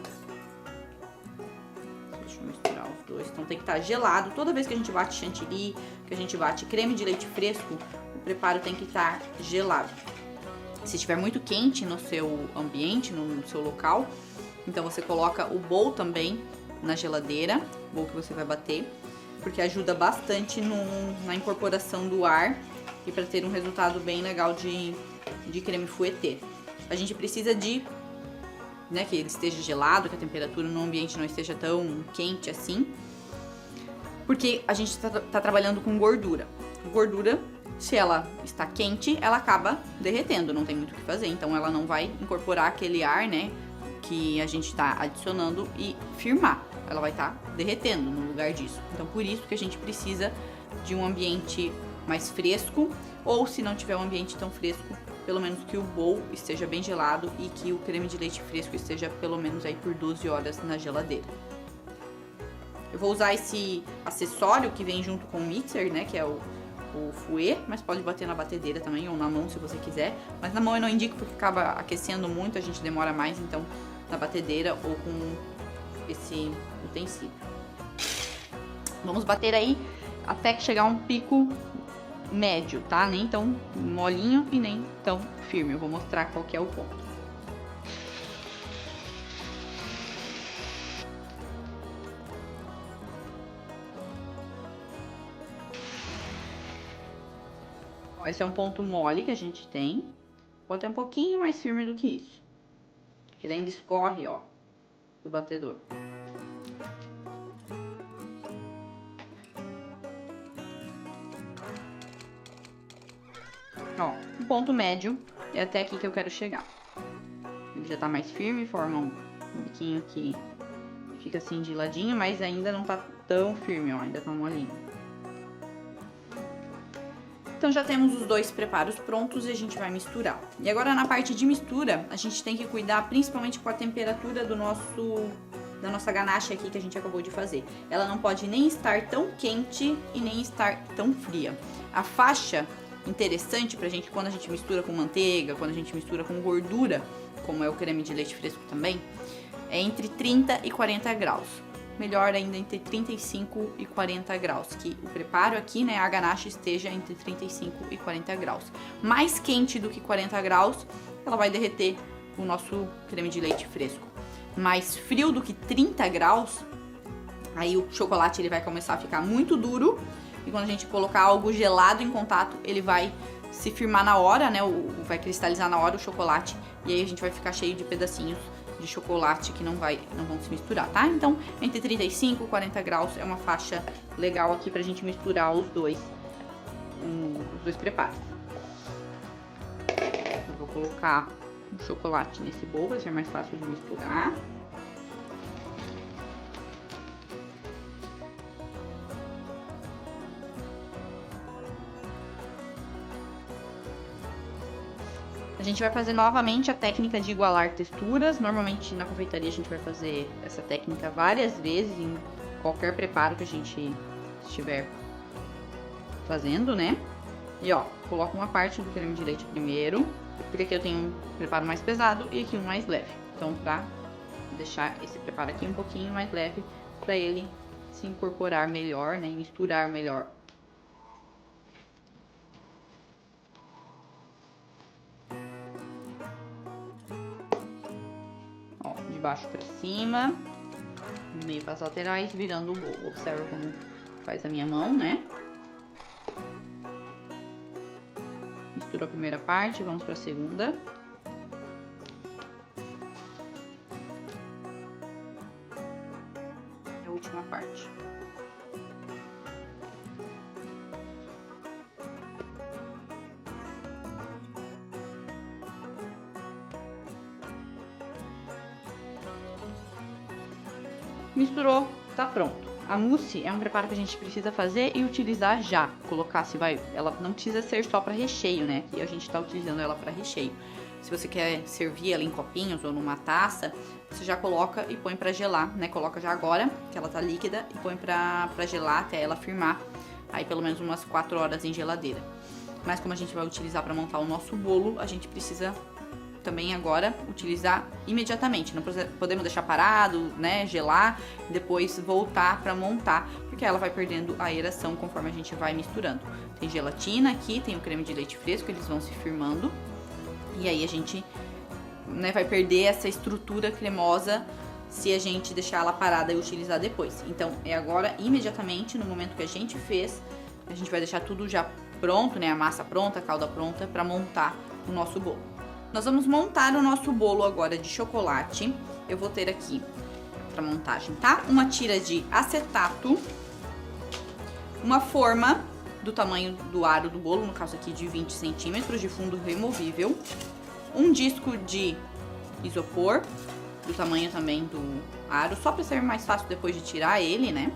Deixa eu misturar os dois. Então tem que estar gelado. Toda vez que a gente bate chantilly, que a gente bate creme de leite fresco, o preparo tem que estar gelado. Se estiver muito quente no seu ambiente, no seu local, então você coloca o bowl também na geladeira, o bowl que você vai bater, porque ajuda bastante na incorporação do ar e para ter um resultado bem legal de creme fouettê. A gente precisa de, né, que ele esteja gelado, que a temperatura no ambiente não esteja tão quente assim, porque a gente tá trabalhando com gordura. Gordura, se ela está quente, ela acaba derretendo, não tem muito o que fazer, então ela não vai incorporar aquele ar, né, que a gente está adicionando e firmar. Ela vai estar derretendo no lugar disso. Então, por isso que a gente precisa de um ambiente mais fresco, ou se não tiver um ambiente tão fresco, pelo menos que o bowl esteja bem gelado e que o creme de leite fresco esteja pelo menos aí por 12 horas na geladeira. Eu vou usar esse acessório que vem junto com o mixer, né, que é o fouet, mas pode bater na batedeira também, ou na mão se você quiser. Mas na mão eu não indico porque acaba aquecendo muito, a gente demora mais, então na batedeira ou com esse utensílio. Vamos bater aí até que chegar a um pico médio, tá? Nem tão molinho e nem tão firme. Eu vou mostrar qual que é o ponto. Esse é um ponto mole que a gente tem. Pode ter um pouquinho mais firme do que isso. Ele ainda escorre, ó, do batedor. Ó, o ponto médio é até aqui que eu quero chegar. Ele já tá mais firme, forma um biquinho que fica assim de ladinho, mas ainda não tá tão firme, ó, ainda tá molinho. Então já temos os dois preparos prontos e a gente vai misturar. E agora na parte de mistura, a gente tem que cuidar principalmente com a temperatura da nossa ganache aqui que a gente acabou de fazer. Ela não pode nem estar tão quente e nem estar tão fria. A faixa interessante pra gente quando a gente mistura com manteiga, quando a gente mistura com gordura, como é o creme de leite fresco também, é entre 30 e 40 graus. Melhor ainda entre 35 e 40 graus, que o preparo aqui, né, a ganache esteja entre 35 e 40 graus. Mais quente do que 40 graus, ela vai derreter o nosso creme de leite fresco. Mais frio do que 30 graus, aí o chocolate ele vai começar a ficar muito duro, e quando a gente colocar algo gelado em contato, ele vai se firmar na hora, né, vai cristalizar na hora o chocolate, e aí a gente vai ficar cheio de pedacinhos de chocolate que não vão se misturar, tá? Então, entre 35 e 40 graus é uma faixa legal aqui pra gente misturar os dois preparos. Eu vou colocar o chocolate nesse bowl, vai ser mais fácil de misturar. A gente vai fazer novamente a técnica de igualar texturas. Normalmente na confeitaria a gente vai fazer essa técnica várias vezes em qualquer preparo que a gente estiver fazendo, né? E ó, coloco uma parte do creme de leite primeiro, porque aqui eu tenho um preparo mais pesado e aqui um mais leve. Então pra deixar esse preparo aqui um pouquinho mais leve, pra ele se incorporar melhor, né? E misturar melhor. De baixo pra cima, do meio para as laterais, virando o bolo. Observa como faz a minha mão, né? Mistura a primeira parte, vamos para a segunda. A última parte. Misturou, tá pronto. A mousse é um preparo que a gente precisa fazer e utilizar já. Colocar, ela não precisa ser só para recheio, né? Aqui a gente tá utilizando ela para recheio. Se você quer servir ela em copinhos ou numa taça, você já coloca e põe para gelar, né? Coloca já agora, que ela tá líquida, e põe para gelar até ela firmar. Aí pelo menos umas 4 horas em geladeira. mas como a gente vai utilizar para montar o nosso bolo, a gente precisa também agora utilizar imediatamente. Não podemos deixar parado, né, gelar, depois voltar para montar, porque ela vai perdendo a aeração conforme a gente vai misturando. Tem gelatina aqui, tem o creme de leite fresco, eles vão se firmando, e aí a gente, né, vai perder essa estrutura cremosa se a gente deixar ela parada e utilizar depois. Então é agora, imediatamente, no momento que a gente fez, a gente vai deixar tudo já pronto, né, a massa pronta, a calda pronta, para montar o nosso bolo. Nós vamos montar o nosso bolo agora de chocolate. Eu vou ter aqui para montagem, tá? Uma tira de acetato, uma forma do tamanho do aro do bolo, no caso aqui de 20 centímetros, de fundo removível, um disco de isopor, do tamanho também do aro, só para ser mais fácil depois de tirar ele, né?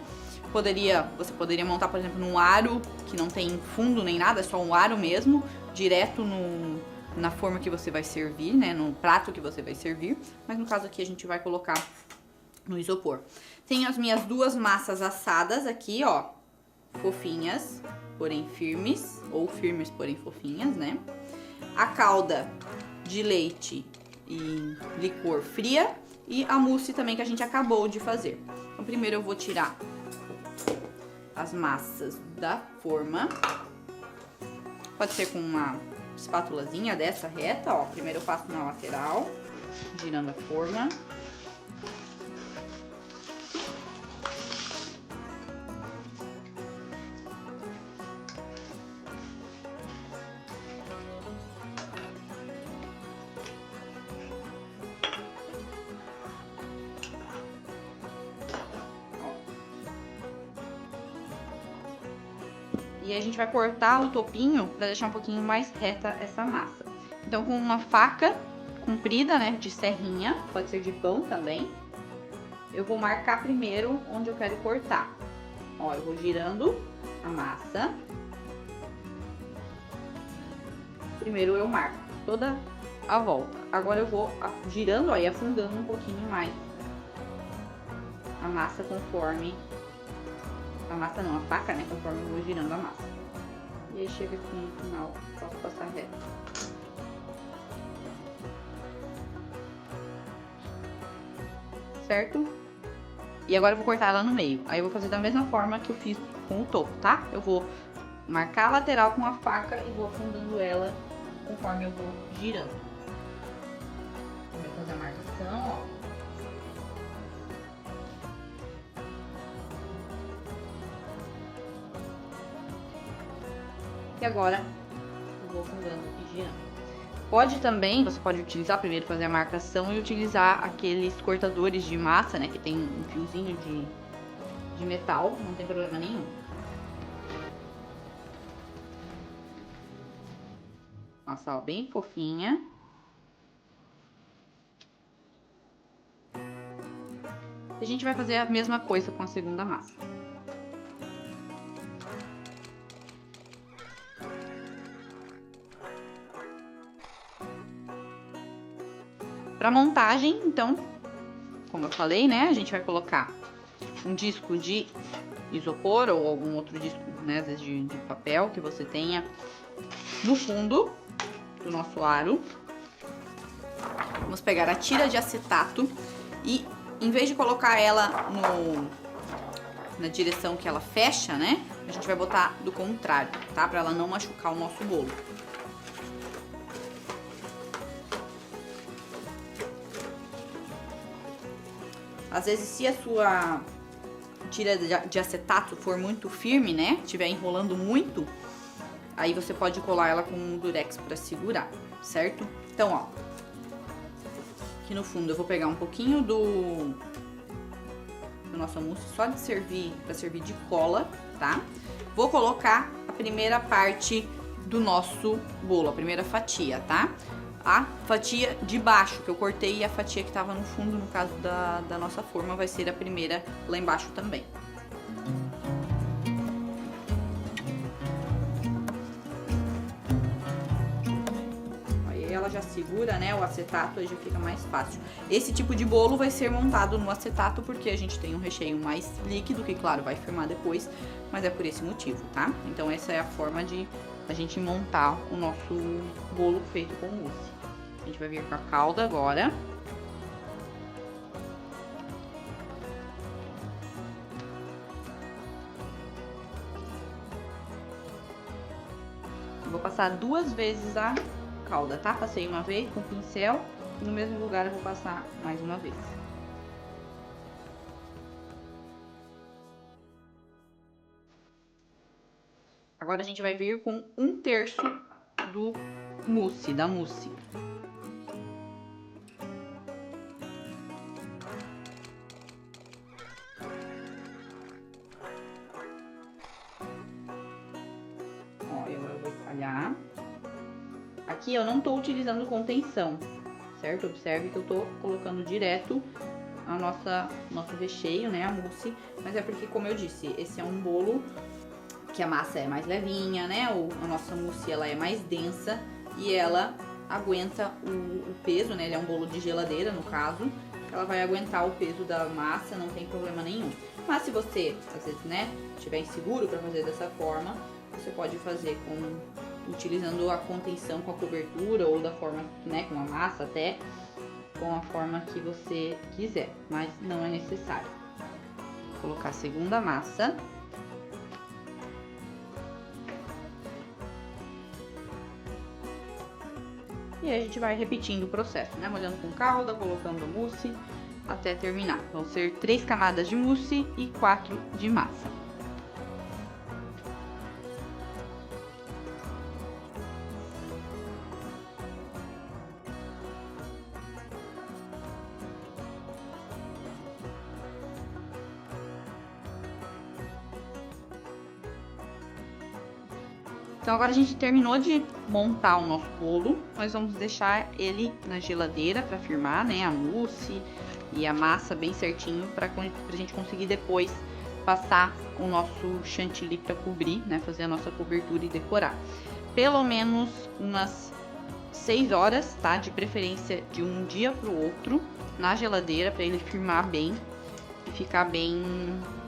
Você poderia montar, por exemplo, num aro que não tem fundo nem nada, é só um aro mesmo, direto na forma que você vai servir, né, no prato que você vai servir, mas no caso aqui a gente vai colocar no isopor. Tenho as minhas duas massas assadas aqui, ó, fofinhas, porém firmes, ou firmes, porém fofinhas, né? A calda de leite e licor fria e a mousse também que a gente acabou de fazer. Então primeiro eu vou tirar as massas da forma, pode ser com uma espátulazinha dessa reta, ó. Primeiro eu passo na lateral, girando a forma. E aí a gente vai cortar o topinho para deixar um pouquinho mais reta essa massa. Então com uma faca comprida, né, de serrinha, pode ser de pão também, eu vou marcar primeiro onde eu quero cortar. Ó, eu vou girando a massa. Primeiro eu marco toda a volta. Agora eu vou girando, ó, e afundando um pouquinho mais a massa conforme... A massa não, a faca, né? Conforme eu vou girando a massa. E aí chega aqui no final, posso passar reto. Certo? E agora eu vou cortar ela no meio. Aí eu vou fazer da mesma forma que eu fiz com o topo, tá? Eu vou marcar a lateral com a faca e vou afundando ela conforme eu vou girando. Vou fazer a marcação, ó. E agora eu vou afundando e girando. Você pode utilizar primeiro, fazer a marcação e utilizar aqueles cortadores de massa, né? Que tem um fiozinho de metal, não tem problema nenhum. Nossa, ó, bem fofinha. A gente vai fazer a mesma coisa com a segunda massa. Para montagem, então, como eu falei, né, a gente vai colocar um disco de isopor ou algum outro disco, né, às vezes de papel que você tenha no fundo do nosso aro. Vamos pegar a tira de acetato e, em vez de colocar ela na direção que ela fecha, né, a gente vai botar do contrário, tá? Para ela não machucar o nosso bolo. Às vezes, se a sua tira de acetato for muito firme, né, estiver enrolando muito, aí você pode colar ela com um durex para segurar, certo? Então, ó, aqui no fundo eu vou pegar um pouquinho do nosso mousse só de servir, para servir de cola, tá? Vou colocar a primeira parte do nosso bolo, a primeira fatia, tá? A fatia de baixo que eu cortei e a fatia que tava no fundo, no caso da nossa forma, vai ser a primeira lá embaixo também. Aí ela já segura, né, o acetato, aí já fica mais fácil. Esse tipo de bolo vai ser montado no acetato porque a gente tem um recheio mais líquido, que claro, vai firmar depois, mas é por esse motivo, tá? Então essa é a forma de a gente montar o nosso bolo feito com mousse. A gente vai vir com a calda agora. Vou passar 2 vezes a calda, tá? Passei uma vez com o pincel e no mesmo lugar eu vou passar mais uma vez. Agora a gente vai vir com 1/3 do mousse, da mousse. Ó, eu vou espalhar. Aqui eu não tô utilizando contenção, certo? Observe que eu tô colocando direto a nosso recheio, né, a mousse, mas é porque, como eu disse, esse é um bolo que a massa é mais levinha, né, a nossa mousse ela é mais densa e ela aguenta o peso, né, ele é um bolo de geladeira, no caso, ela vai aguentar o peso da massa, não tem problema nenhum. Mas se você, às vezes, né, estiver inseguro para fazer dessa forma, você pode fazer utilizando a contenção com a cobertura ou da forma, né, com a massa até, com a forma que você quiser, mas não é necessário. Vou colocar a segunda massa. E aí a gente vai repetindo o processo, né? Molhando com calda, colocando mousse até terminar. Vão ser 3 camadas de mousse e 4 de massa. Então agora a gente terminou de montar o nosso bolo, nós vamos deixar ele na geladeira para firmar, né, a mousse e a massa bem certinho para a gente conseguir depois passar o nosso chantilly para cobrir, né, fazer a nossa cobertura e decorar. Pelo menos umas 6 horas, tá? De preferência de um dia para o outro na geladeira para ele firmar bem e ficar bem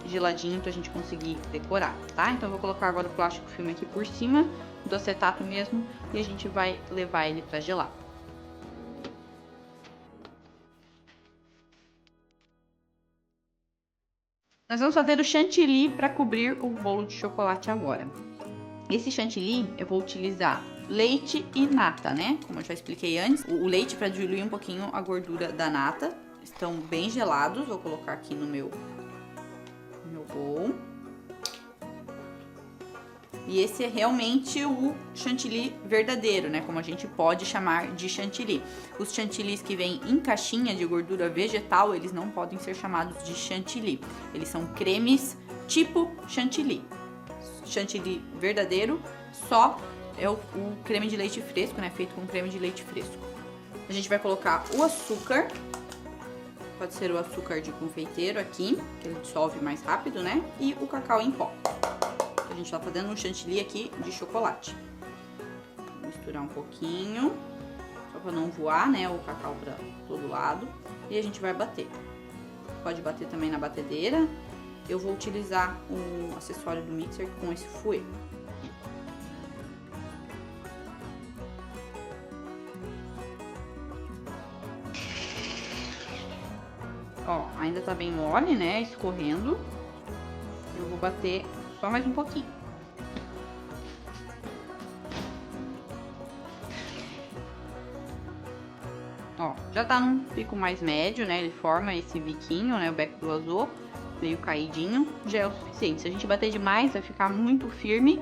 geladinho pra gente conseguir decorar, tá? Então eu vou colocar agora o plástico filme aqui por cima do acetato mesmo e a gente vai levar ele pra gelar. Nós vamos fazer o chantilly para cobrir o bolo de chocolate agora. Esse chantilly eu vou utilizar leite e nata, né? Como eu já expliquei antes, o leite para diluir um pouquinho a gordura da nata. Estão bem gelados, vou colocar aqui no meu bowl. E esse é realmente o chantilly verdadeiro, né? Como a gente pode chamar de chantilly. Os chantillies que vêm em caixinha de gordura vegetal, eles não podem ser chamados de chantilly. Eles são cremes tipo chantilly. Chantilly verdadeiro só é o creme de leite fresco, né? Feito com creme de leite fresco. A gente vai colocar o açúcar. Pode ser o açúcar de confeiteiro aqui, que ele dissolve mais rápido, né? E o cacau em pó. A gente tá fazendo um chantilly aqui de chocolate. Vou misturar um pouquinho, só pra não voar, né, o cacau pra todo lado. E a gente vai bater. Pode bater também na batedeira. Eu vou utilizar o acessório do mixer com esse fouet. Ó, ainda tá bem mole, né, escorrendo. Eu vou bater só mais um pouquinho. Ó, já tá num pico mais médio, né, ele forma esse biquinho, né, o beco do azul, meio caidinho, já é o suficiente. Se a gente bater demais, vai ficar muito firme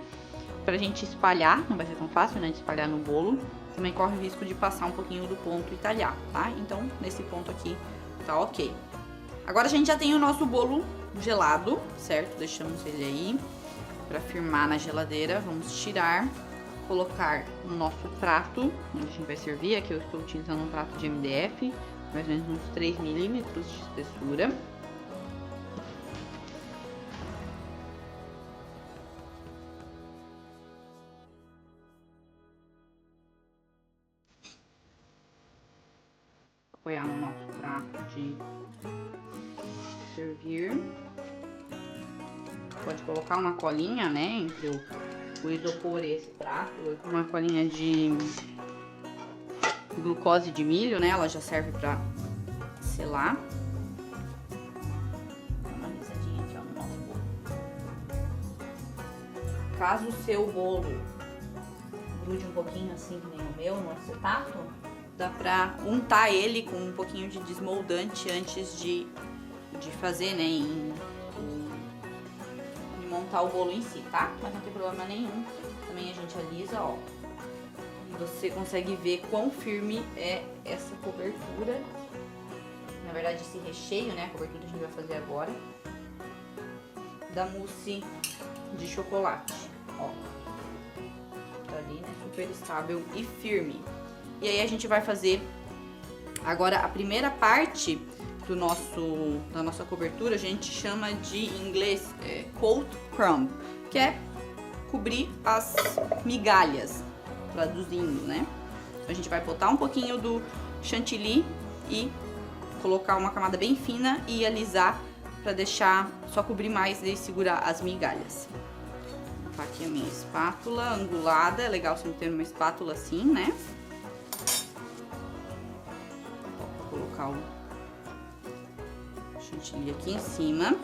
pra gente espalhar, não vai ser tão fácil, né, de espalhar no bolo. Também corre o risco de passar um pouquinho do ponto e talhar, tá? Então, nesse ponto aqui, tá ok. Agora a gente já tem o nosso bolo gelado, certo? Deixamos ele aí para firmar na geladeira. Vamos tirar, colocar no nosso prato, onde a gente vai servir. Aqui eu estou utilizando um prato de MDF, mais ou menos uns 3 milímetros de espessura. apoiar no nosso prato de servir. Pode colocar uma colinha, né, entre o isopor e esse prato. Uma colinha de glucose de milho, né, ela já serve pra selar. Uma alisadinha aqui, ó, no nosso bolo. Caso o seu bolo grude um pouquinho assim, que nem o meu, no acetato, dá pra untar ele com um pouquinho de desmoldante antes de fazer, né, de montar o bolo em si, tá? Mas não tem problema nenhum. Também a gente alisa, ó. E você consegue ver quão firme é essa cobertura. Na verdade, esse recheio, né, a cobertura que a gente vai fazer agora, da mousse de chocolate, ó. Tá ali, né, super estável e firme. E aí a gente vai fazer agora a primeira parte da nossa cobertura, a gente chama de, em inglês, cold crumb, que é cobrir as migalhas, traduzindo, né? Então, a gente vai botar um pouquinho do chantilly e colocar uma camada bem fina e alisar para deixar só cobrir mais e segurar as migalhas. Vou colocar aqui a minha espátula angulada, é legal sempre ter uma espátula assim, né? Vou colocar o chantilly aqui em cima.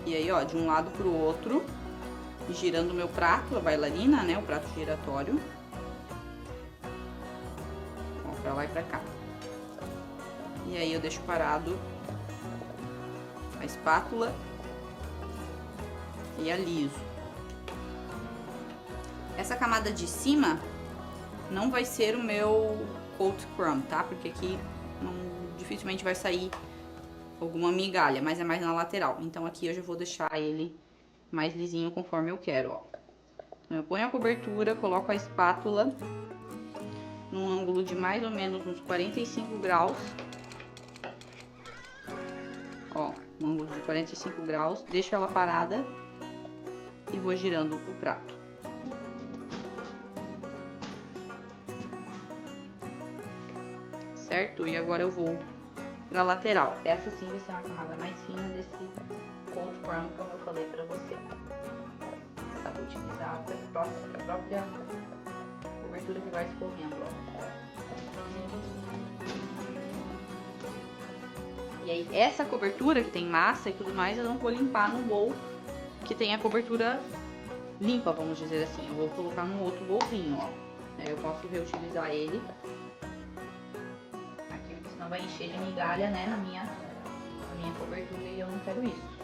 E aí, ó, de um lado pro outro, girando o meu prato, a bailarina, né, o prato giratório. Ó, pra lá e pra cá. E aí eu deixo parado a espátula e aliso. Essa camada de cima não vai ser o meu cold crumb, tá? Porque aqui dificilmente vai sair alguma migalha, mas é mais na lateral. Então aqui eu já vou deixar ele mais lisinho conforme eu quero, ó. Então, eu ponho a cobertura, coloco a espátula num ângulo de mais ou menos uns 45 graus. Ó, um ângulo de 45 graus, deixo ela parada e vou girando o prato. Certo? E agora eu vou pra lateral. Essa sim vai ser uma camada mais fina desse cold crumb, como eu falei pra você. Dá pra utilizar a própria cobertura que vai escorrendo, ó. E aí, essa cobertura que tem massa e tudo mais, eu não vou limpar no bowl que tem a cobertura limpa, vamos dizer assim. Eu vou colocar num outro bowlzinho, ó. Aí eu posso reutilizar ele. Aqui, porque senão vai encher de migalha, né, na minha cobertura e eu não quero isso.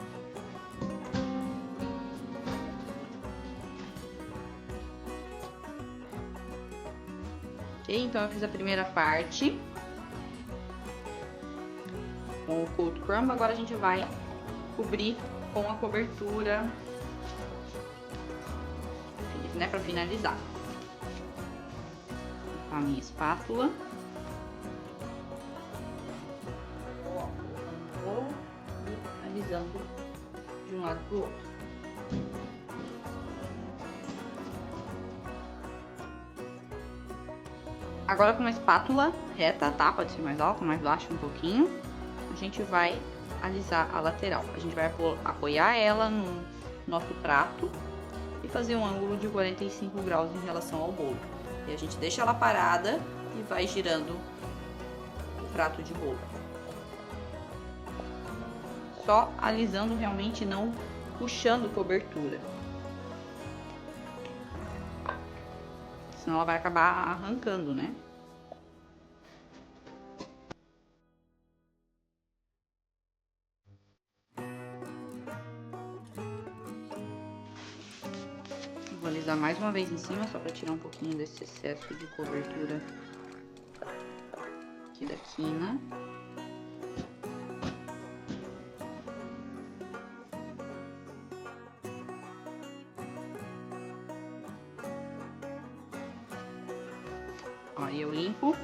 Ok, então eu fiz a primeira parte com o cold crumb. Agora a gente vai cobrir com a cobertura, né, para finalizar. Com a minha espátula. Vou alisando de um lado pro outro. Agora com uma espátula reta, tá? Pode ser mais alta, mais baixa um pouquinho. A gente vai alisar a lateral. A gente vai apoiar ela no nosso prato e fazer um ângulo de 45 graus em relação ao bolo. E a gente deixa ela parada e vai girando o prato de bolo. Só alisando, realmente não puxando cobertura. Senão ela vai acabar arrancando, né? Vou alisar mais uma vez em cima, só para tirar um pouquinho desse excesso de cobertura aqui da quina. Ó, e eu limpo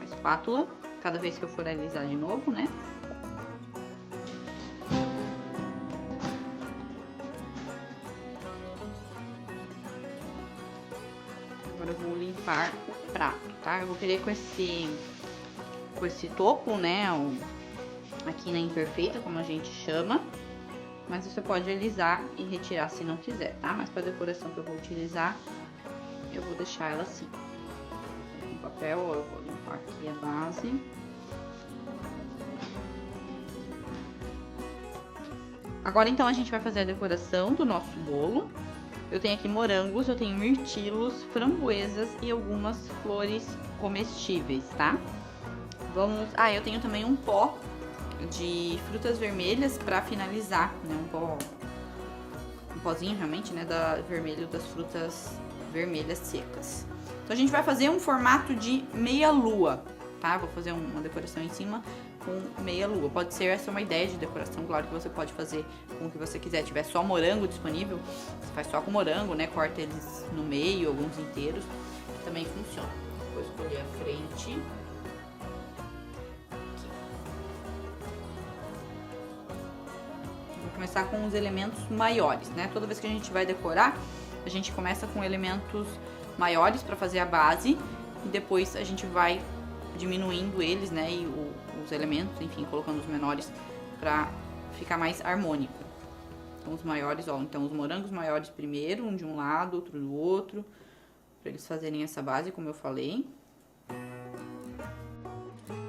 a espátula cada vez que eu for alisar de novo, né? Agora eu vou limpar o prato, tá? Eu vou querer com com esse topo, né, a quina imperfeita, como a gente chama. Mas você pode alisar e retirar se não quiser, tá? Mas para decoração que eu vou utilizar, eu vou deixar ela assim. Com papel, eu vou limpar aqui a base. Agora então a gente vai fazer a decoração do nosso bolo. Eu tenho aqui morangos, eu tenho mirtilos, framboesas e algumas flores comestíveis, tá? Vamos... Ah, eu tenho também um pó de frutas vermelhas para finalizar, né? Um pozinho realmente, né? Vermelho das frutas vermelhas secas. Então a gente vai fazer um formato de meia lua, tá? Vou fazer uma decoração em cima com meia lua. Pode ser essa uma ideia de decoração, claro que você pode fazer com o que você quiser. Se tiver só morango disponível, você faz só com morango, né? Corta eles no meio, alguns inteiros, também funciona. Vou escolher a frente. Vou começar com os elementos maiores, né? Toda vez que a gente vai decorar, a gente começa com elementos maiores para fazer a base e depois a gente vai diminuindo eles, né? E os elementos, enfim, colocando os menores para ficar mais harmônico. Então os maiores, ó, então os morangos maiores primeiro, um de um lado, outro do outro, para eles fazerem essa base, como eu falei.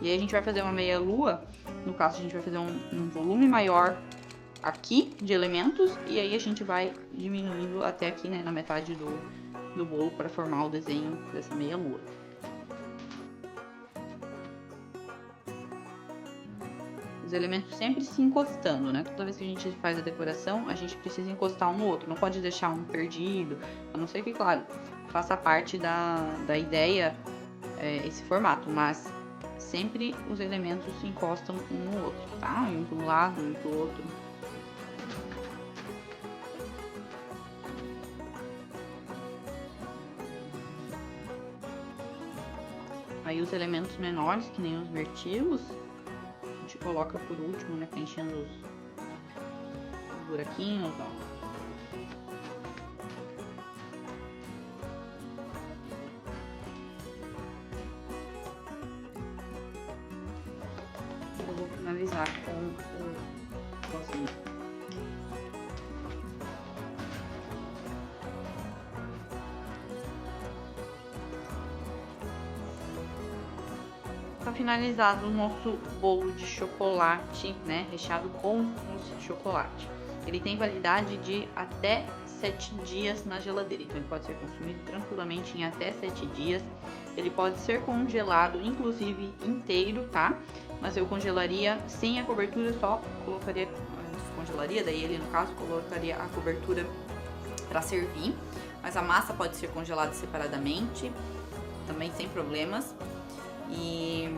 E aí a gente vai fazer uma meia lua, no caso a gente vai fazer um volume maior aqui de elementos e aí a gente vai diminuindo até aqui, né, na metade do bolo para formar o desenho dessa meia lua. Os elementos sempre se encostando, né? Toda vez que a gente faz a decoração, a gente precisa encostar um no outro. Não pode deixar um perdido, a não ser que, claro, faça parte da ideia esse formato. Mas sempre os elementos se encostam um no outro, tá? Um pro lado, um pro outro. Aí os elementos menores, que nem os mirtilos, a gente coloca por último, né, preenchendo os buraquinhos, ó. Eu vou finalizar com o pozinho. Tá finalizado o nosso bolo de chocolate, né, recheado com mousse de chocolate. Ele tem validade de até 7 dias na geladeira, então ele pode ser consumido tranquilamente em até 7 dias. Ele pode ser congelado, inclusive inteiro, tá? Mas eu congelaria sem a cobertura, só colocaria, descongelaria, daí ele no caso colocaria a cobertura para servir. Mas a massa pode ser congelada separadamente, também sem problemas. E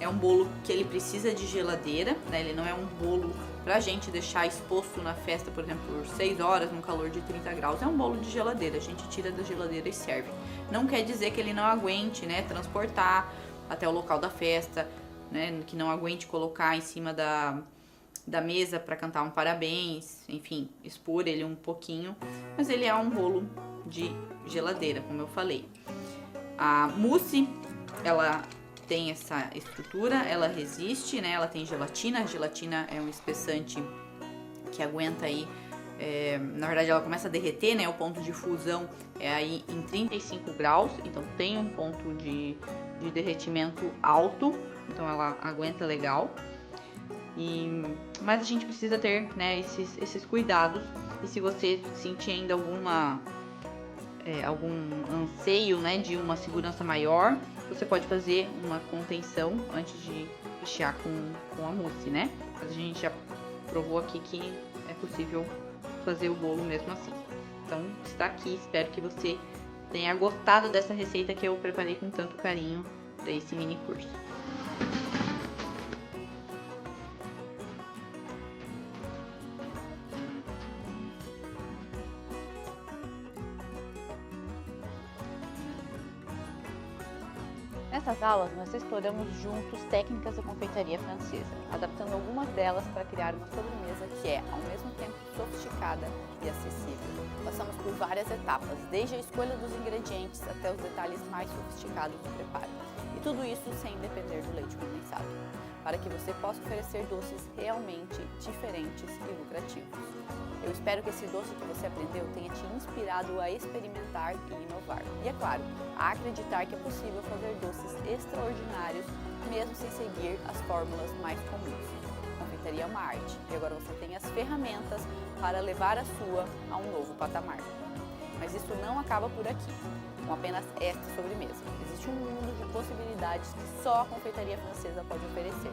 é um bolo que ele precisa de geladeira, né? Ele não é um bolo pra gente deixar exposto na festa, por exemplo, por 6 horas, num calor de 30 graus. É um bolo de geladeira, a gente tira da geladeira e serve. Não quer dizer que ele não aguente, né, transportar até o local da festa, né, que não aguente colocar em cima da mesa para cantar um parabéns, enfim, expor ele um pouquinho. Mas ele é um bolo de geladeira, como eu falei. A mousse, ela tem essa estrutura, ela resiste, né? Ela tem gelatina. A gelatina é um espessante que aguenta aí, na verdade ela começa a derreter, né? O ponto de fusão é aí em 35 graus, então tem um ponto de derretimento alto, então ela aguenta legal. Mas a gente precisa ter, né, esses cuidados. E se você sentir ainda algum anseio, né, de uma segurança maior, você pode fazer uma contenção antes de rechear com a mousse, né? Mas a gente já provou aqui que é possível fazer o bolo mesmo assim. Então está aqui, espero que você tenha gostado dessa receita que eu preparei com tanto carinho para esse mini curso. Nessas aulas, nós exploramos juntos técnicas da confeitaria francesa, adaptando algumas delas para criar uma sobremesa que é, ao mesmo tempo, sofisticada e acessível. Passamos por várias etapas, desde a escolha dos ingredientes até os detalhes mais sofisticados do preparo. E tudo isso sem depender do leite condensado, para que você possa oferecer doces realmente diferentes e lucrativos. Eu espero que esse doce que você aprendeu tenha te inspirado a experimentar e inovar. E é claro, a acreditar que é possível fazer doces extraordinários mesmo sem seguir as fórmulas mais comuns. Confeitaria é uma arte e agora você tem as ferramentas para levar a sua a um novo patamar. Mas isso não acaba por aqui, com apenas esta sobremesa. Existe um mundo de possibilidades que só a confeitaria francesa pode oferecer.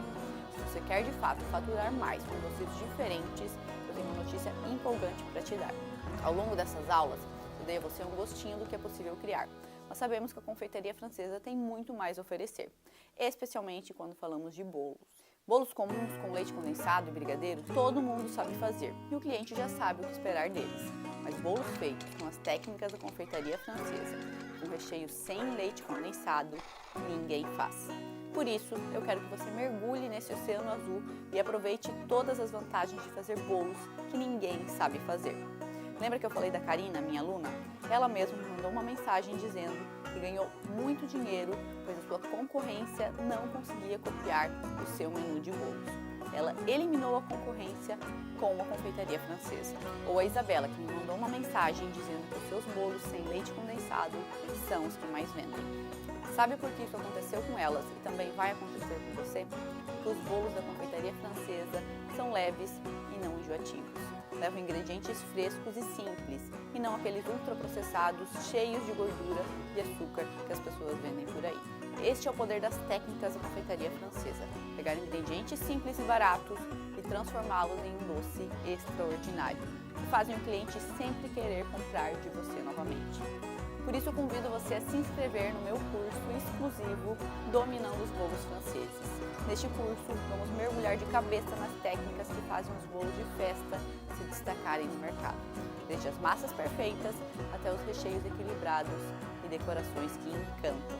Se você quer de fato faturar mais com doces diferentes, eu tenho uma notícia empolgante para te dar. Ao longo dessas aulas, eu dei a você um gostinho do que é possível criar, mas sabemos que a confeitaria francesa tem muito mais a oferecer, especialmente quando falamos de bolos. Bolos comuns com leite condensado e brigadeiro, todo mundo sabe fazer e o cliente já sabe o que esperar deles. Mas bolos feitos com as técnicas da confeitaria francesa, com recheio sem leite condensado, ninguém faz. Por isso, eu quero que você mergulhe nesse oceano azul e aproveite todas as vantagens de fazer bolos que ninguém sabe fazer. Lembra que eu falei da Karina, minha aluna? Ela mesma me mandou uma mensagem dizendo que ganhou muito dinheiro, pois a sua concorrência não conseguia copiar o seu menu de bolos. Ela eliminou a concorrência com a confeitaria francesa. Ou a Isabela, que me mandou uma mensagem dizendo que os seus bolos sem leite condensado são os que mais vendem. Sabe por que isso aconteceu com elas e também vai acontecer com você? Porque os bolos da confeitaria francesa são leves e não enjoativos. Levam ingredientes frescos e simples, e não aqueles ultraprocessados cheios de gordura e açúcar que as pessoas vendem por aí. Este é o poder das técnicas da confeitaria francesa: pegar ingredientes simples e baratos e transformá-los em um doce extraordinário, que fazem o cliente sempre querer comprar de você novamente. Por isso eu convido você a se inscrever no meu curso exclusivo Dominando os Bolos Franceses. Neste curso, vamos mergulhar de cabeça nas técnicas que fazem os bolos de festa se destacarem no mercado, desde as massas perfeitas até os recheios equilibrados e decorações que encantam.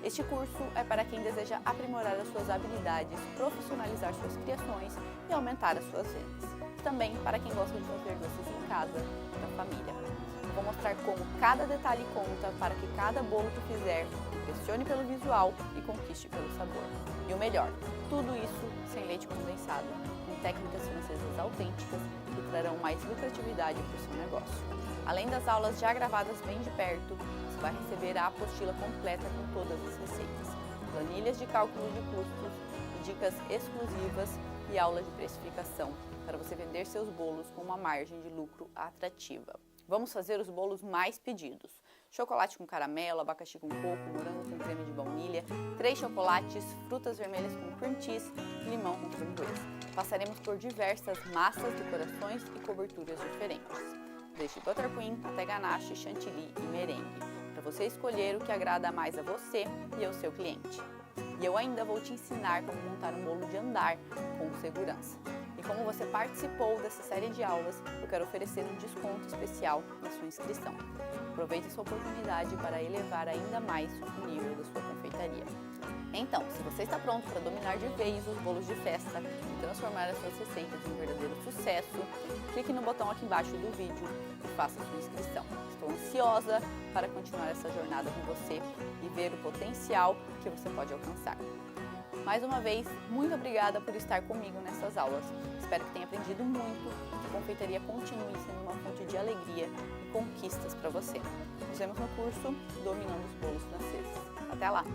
Este curso é para quem deseja aprimorar as suas habilidades, profissionalizar suas criações e aumentar as suas vendas. Também para quem gosta de fazer doces em casa e na família. Vou mostrar como cada detalhe conta para que cada bolo que fizer impressione pelo visual e conquiste pelo sabor. E o melhor, tudo isso sem leite condensado, com técnicas francesas autênticas que trarão mais lucratividade para o seu negócio. Além das aulas já gravadas bem de perto, você vai receber a apostila completa com todas as receitas, planilhas de cálculo de custos, dicas exclusivas e aula de precificação para você vender seus bolos com uma margem de lucro atrativa. Vamos fazer os bolos mais pedidos: chocolate com caramelo, abacaxi com coco, morango com creme de baunilha, 3 chocolates, frutas vermelhas com cream cheese e limão com framboesa. Passaremos por diversas massas, decorações e coberturas diferentes, desde buttercream até ganache, chantilly e merengue, para você escolher o que agrada mais a você e ao seu cliente. E eu ainda vou te ensinar como montar um bolo de andar com segurança. E como você participou dessa série de aulas, eu quero oferecer um desconto especial na sua inscrição. Aproveite essa oportunidade para elevar ainda mais o nível da sua confeitaria. Então, se você está pronto para dominar de vez os bolos de festa e transformar as suas receitas em um verdadeiro sucesso, clique no botão aqui embaixo do vídeo e faça sua inscrição. Estou ansiosa para continuar essa jornada com você e ver o potencial que você pode alcançar. Mais uma vez, muito obrigada por estar comigo nessas aulas. Espero que tenha aprendido muito e que a confeitaria continue sendo uma fonte de alegria e conquistas para você. Nos vemos no curso Dominando os Bolos Franceses. Até lá!